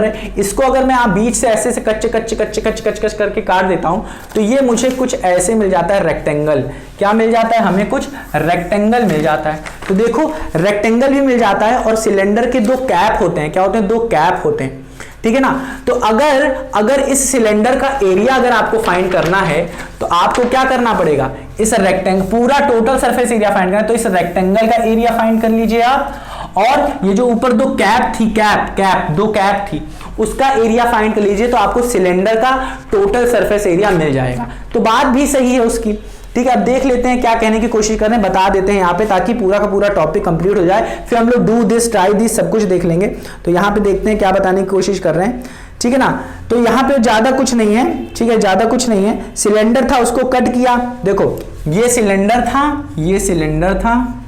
है, इसको अगर मैं आप बीच से ऐसे से कच्चे करके काट देता हूं, तो ये मुझे कुछ ऐसे मिल जाता है रेक्टेंगल। क्या मिल जाता है हमें, कुछ रेक्टेंगल मिल जाता है। तो देखो रेक्टेंगल भी मिल जाता है, और सिलेंडर के दो कैप होते हैं, क्या होते हैं, दो कैप होते हैं, ठीक है ना। तो अगर इस सिलेंडर का एरिया अगर आपको फाइंड करना है, तो आपको क्या करना पड़ेगा, इस रेक्टेंगल पूरा टोटल सरफेस एरिया फाइंड करना है, तो इस रेक्टेंगल का एरिया फाइंड कर लीजिए आप, और ये जो ऊपर दो कैप थी, दो कैप थी, उसका एरिया फाइंड कर लीजिए, तो आपको सिलेंडर का टोटल सरफेस एरिया मिल जाएगा। तो बात भी सही है उसकी, ठीक है। अब देख लेते हैं क्या कहने की कोशिश कर रहे हैं, बता देते हैं यहाँ पे, ताकि पूरा का पूरा टॉपिक कंप्लीट हो जाए, फिर हम लोग डू दिस ट्राई दिस सब कुछ देख लेंगे। तो यहाँ पे देखते हैं क्या बताने की कोशिश कर रहे हैं, ठीक है ना। तो यहाँ पे ज्यादा कुछ नहीं है, ठीक है, ज्यादा कुछ नहीं है। सिलेंडर था, उसको कट किया, देखो ये सिलेंडर था, ये सिलेंडर था,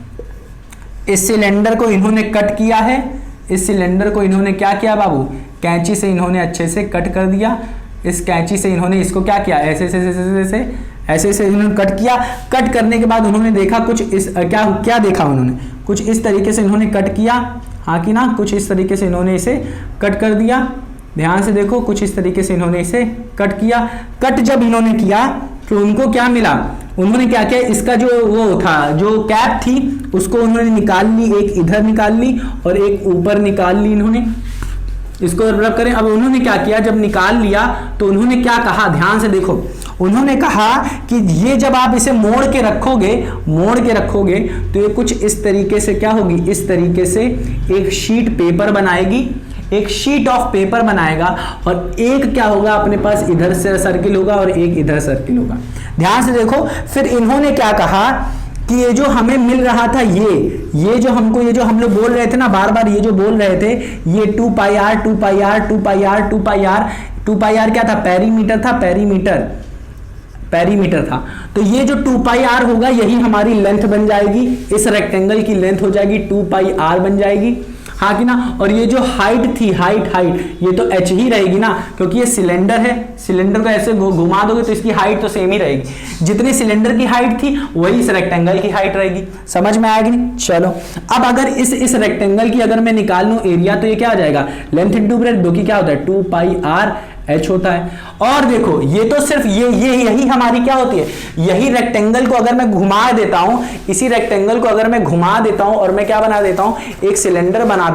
इस सिलेंडर को इन्होंने कट किया है, इस सिलेंडर को इन्होंने क्या किया बाबू, कैंची से इन्होंने अच्छे से कट कर दिया, इस कैंची से इन्होंने इसको क्या किया, ऐसे से इन्होंने कट किया। कट करने के बाद उन्होंने देखा कुछ इस क्या देखा उन्होंने, कुछ इस तरीके से इन्होंने कट किया, हाँ कि ना, कुछ इस तरीके से इन्होंने इसे कट कर दिया। ध्यान से देखो, कुछ इस तरीके से इन्होंने इसे कट किया। कट जब इन्होंने किया तो उनको क्या मिला, उन्होंने क्या किया, इसका जो वो था, जो कैप थी, उसको उन्होंने निकाल ली, एक इधर निकाल ली और एक ऊपर निकाल ली इन्होंने। इसको रब करें। अब उन्होंने क्या किया, जब निकाल लिया तो उन्होंने क्या कहा, ध्यान से देखो, उन्होंने कहा कि ये जब आप इसे मोड़ के रखोगे तो ये कुछ इस तरीके से क्या होगी, इस तरीके से एक शीट पेपर बनाएगी, एक शीट ऑफ पेपर बनाएगा, और एक क्या होगा अपने पास, इधर से सर्किल होगा और एक इधर सर्किल होगा। ध्यान से देखो, फिर इन्होंने क्या कहा कि ये जो हमें मिल रहा था, ये जो हमको, ये जो हम लोग बोल रहे थे ना बार बार, ये जो बोल रहे थे, ये 2 पाई आर क्या था, पेरीमीटर था, पेरीमीटर था। तो ये जो 2 पाई आर होगा, यही हमारी लेंथ बन जाएगी, इस रेक्टेंगल की लेंथ हो जाएगी 2 पाई आर बन जाएगी, हाँ कि ना। और ये जो हाइट थी, हाइट ये तो h ही रहेगी ना, क्योंकि ये सिलेंडर है, सिलेंडर को ऐसे घुमा दोगे तो इसकी हाइट तो सेम ही रहेगी, जितनी सिलेंडर की हाइट थी वही इस रेक्टेंगल की हाइट रहेगी। समझ में आएगी नहीं, चलो। अब अगर इस रेक्टेंगल की अगर मैं निकाल लूं एरिया, तो ये क्या हो जाएगा, लेंथ इंटू ब्रेथ, जो कि क्या होता है 2 पाई आर h होता है। और देखो ये तो सिर्फ यही हमारी क्या होती है, यही रेक्टेंगल को अगर मैं घुमा देता हूं, इसी रेक्टेंगल को अगर मैं घुमा देता हूं और मैं क्या बना देता हूं, एक सिलेंडर बना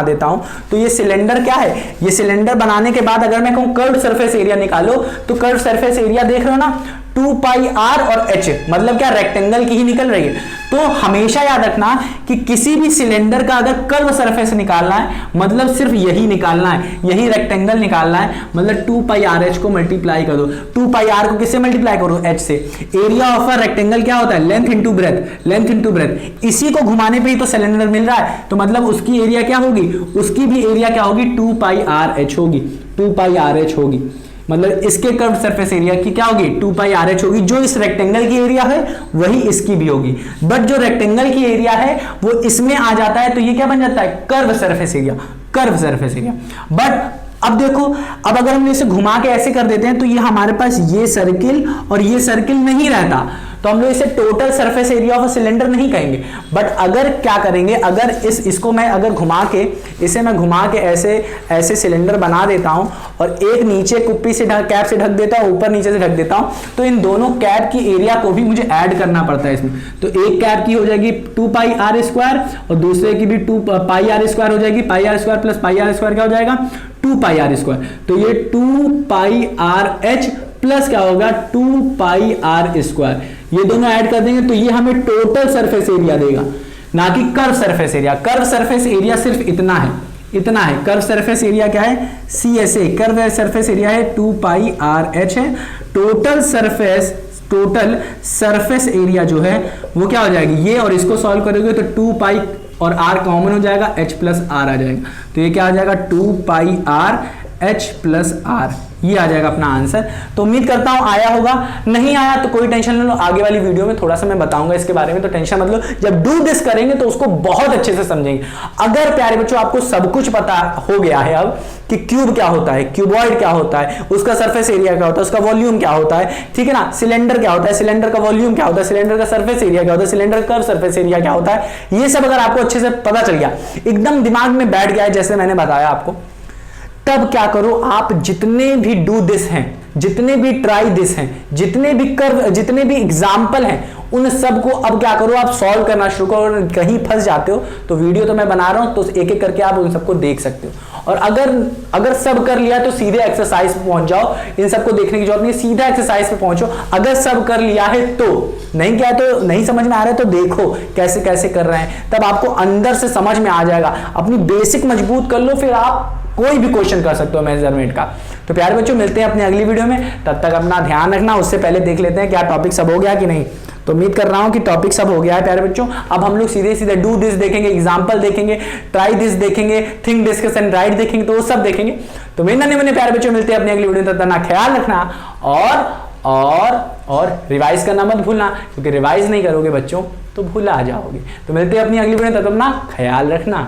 देता हूं, तो ये सिलेंडर क्या है, ये सिलेंडर बनाने के बाद अगर मैं कहूं कर्व्ड सरफेस एरिया निकालो, तो कर्व्ड सरफेस एरिया देख रहे हो ना, 2 पाई आर और h, मतलब क्या, रेक्टेंगल की ही निकल रही है। तो हमेशा याद रखना कि किसी भी सिलेंडर का अगर कर्व सरफेस निकालना है, मतलब सिर्फ यही निकालना है, यही रेक्टेंगल निकालना है, मतलब 2 पाई आर एच को मल्टीप्लाई कर दो। 2 पाई आर को किससे मल्टीप्लाई करो, h से। एरिया ऑफ अ रेक्टेंगल क्या होता है, लेंथ इंटू ब्रेथ, इसी को घुमाने पे ही तो सिलेंडर मिल रहा है, तो मतलब उसकी एरिया क्या होगी, उसकी भी एरिया क्या होगी, 2 पाई आर एच होगी, 2 पाई आर एच होगी। मतलब इसके कर्व सरफेस एरिया की क्या होगी, 2 पाई आर एच होगी। जो इस रेक्टेंगल की एरिया है वही इसकी भी होगी, बट जो रेक्टेंगल की एरिया है वो इसमें आ जाता है, तो ये क्या बन जाता है, कर्व सरफेस एरिया। बट अब देखो, अब अगर हम इसे घुमा के ऐसे कर देते हैं, तो ये हमारे पास ये सर्किल और ये सर्किल नहीं रहता, तो हम लोग इसे total surface area of cylinder नहीं कहेंगे। बट अगर क्या करेंगे, अगर इसको मैं अगर घुमा के, इसे मैं घुमा के ऐसे सिलेंडर बना देता हूं, और एक नीचे कुप्पी से कैप से ढक देता हूं, ऊपर नीचे से ढक देता हूं, तो इन दोनों कैप की एरिया को भी मुझे ऐड करना पड़ता है इसमें। तो एक कैप की हो जाएगी 2 पाई आर स्क्वायर, और दूसरे की भी 2 पाई आर स्क्वायर हो जाएगी, pi r square plus pi r square क्या हो जाएगा, 2 पाई आर स्क्वायर। तो ये 2 पाई आर एच प्लस क्या होगा 2πr²। ये दोनों ऐड कर देंगे तो ये हमें टोटल सरफेस एरिया देगा, ना कि curve surface area. Curve surface area सिर्फ इतना है, इतना है। कर्व सरफेस एरिया क्या है, CSA। कर्व सरफेस एरिया है 2πrh है। टोटल सरफेस एरिया जो है वो क्या हो जाएगी, ये और इसको सॉल्व करोगे तो 2π और r कॉमन हो जाएगा, h प्लस r आ जाएगा। तो ये क्या आ जाएगा 2πrh प्लस r, ये आ जाएगा अपना आंसर। तो उम्मीद करता हूं आया होगा। नहीं आया तो कोई टेंशन नहीं लो, आगे वाली वीडियो में थोड़ा सा मैं बताऊंगा इसके बारे में, तो टेंशन मत लो। जब डू दिस करेंगे तो उसको बहुत अच्छे से समझेंगे। अगर प्यारे बच्चों आपको सब कुछ पता हो गया है अब कि क्यूब क्या होता है, क्यूबॉइड क्या होता है, उसका सरफेस एरिया क्या होता है, उसका वॉल्यूम क्या होता है, ठीक है ना, सिलेंडर क्या होता है, सिलेंडर का वॉल्यूम क्या होता है, सिलेंडर का सरफेस एरिया क्या होता है, सिलेंडर का सरफेस एरिया क्या होता है, ये सब अगर आपको अच्छे से पता चल गया, एकदम दिमाग में बैठ गया है जैसे मैंने बताया आपको, तब क्या करो आप, जितने भी डू दिस हैं, जितने भी ट्राई दिस हैं, जितने भी कर्व, जितने भी एग्जाम्पल हैं, उन सबको अब क्या करो आप सॉल्व करना शुरू करो। और कहीं फंस जाते हो तो वीडियो तो मैं बना रहा हूं, तो एक एक करके आप उन सबको देख सकते हो। और अगर सब कर लिया तो सीधे एक्सरसाइज पे पहुंच जाओ, इन सबको देखने की जरूरत नहीं, सीधा एक्सरसाइज पे पहुंचो। अगर सब कर लिया है तो, नहीं किया तो नहीं समझ में आ रहा है तो देखो कैसे कैसे कर रहे हैं, तब आपको अंदर से समझ में आ जाएगा। अपनी बेसिक मजबूत कर लो, फिर आप कोई भी क्वेश्चन कर सकते हो मेजरमेंट का। तो प्यारे बच्चों मिलते हैं अपनी अगली वीडियो में, तब तक अपना ध्यान रखना। उससे पहले देख लेते हैं क्या टॉपिक सब हो गया कि नहीं। तो उम्मीद कर रहा हूं कि टॉपिक सब हो गया है प्यारे बच्चों। अब हम लोग सीधे सीधे डू दिस देखेंगे, एग्जांपल देखेंगे, ट्राई दिस देखेंगे, थिंक डिस्कस एंड राइट देखेंगे, तो वो सब देखेंगे। तो मेरे नन्हे मुन्ने प्यारे बच्चों मिलते हैं अपनी अगली वीडियो में, तब तक ना ख्याल रखना और रिवाइज करना मत भूलना, क्योंकि रिवाइज नहीं करोगे बच्चों तो भूला जाओगे। तो मिलते हैं अपनी अगली वीडियो में, तब तक ना ख्याल रखना।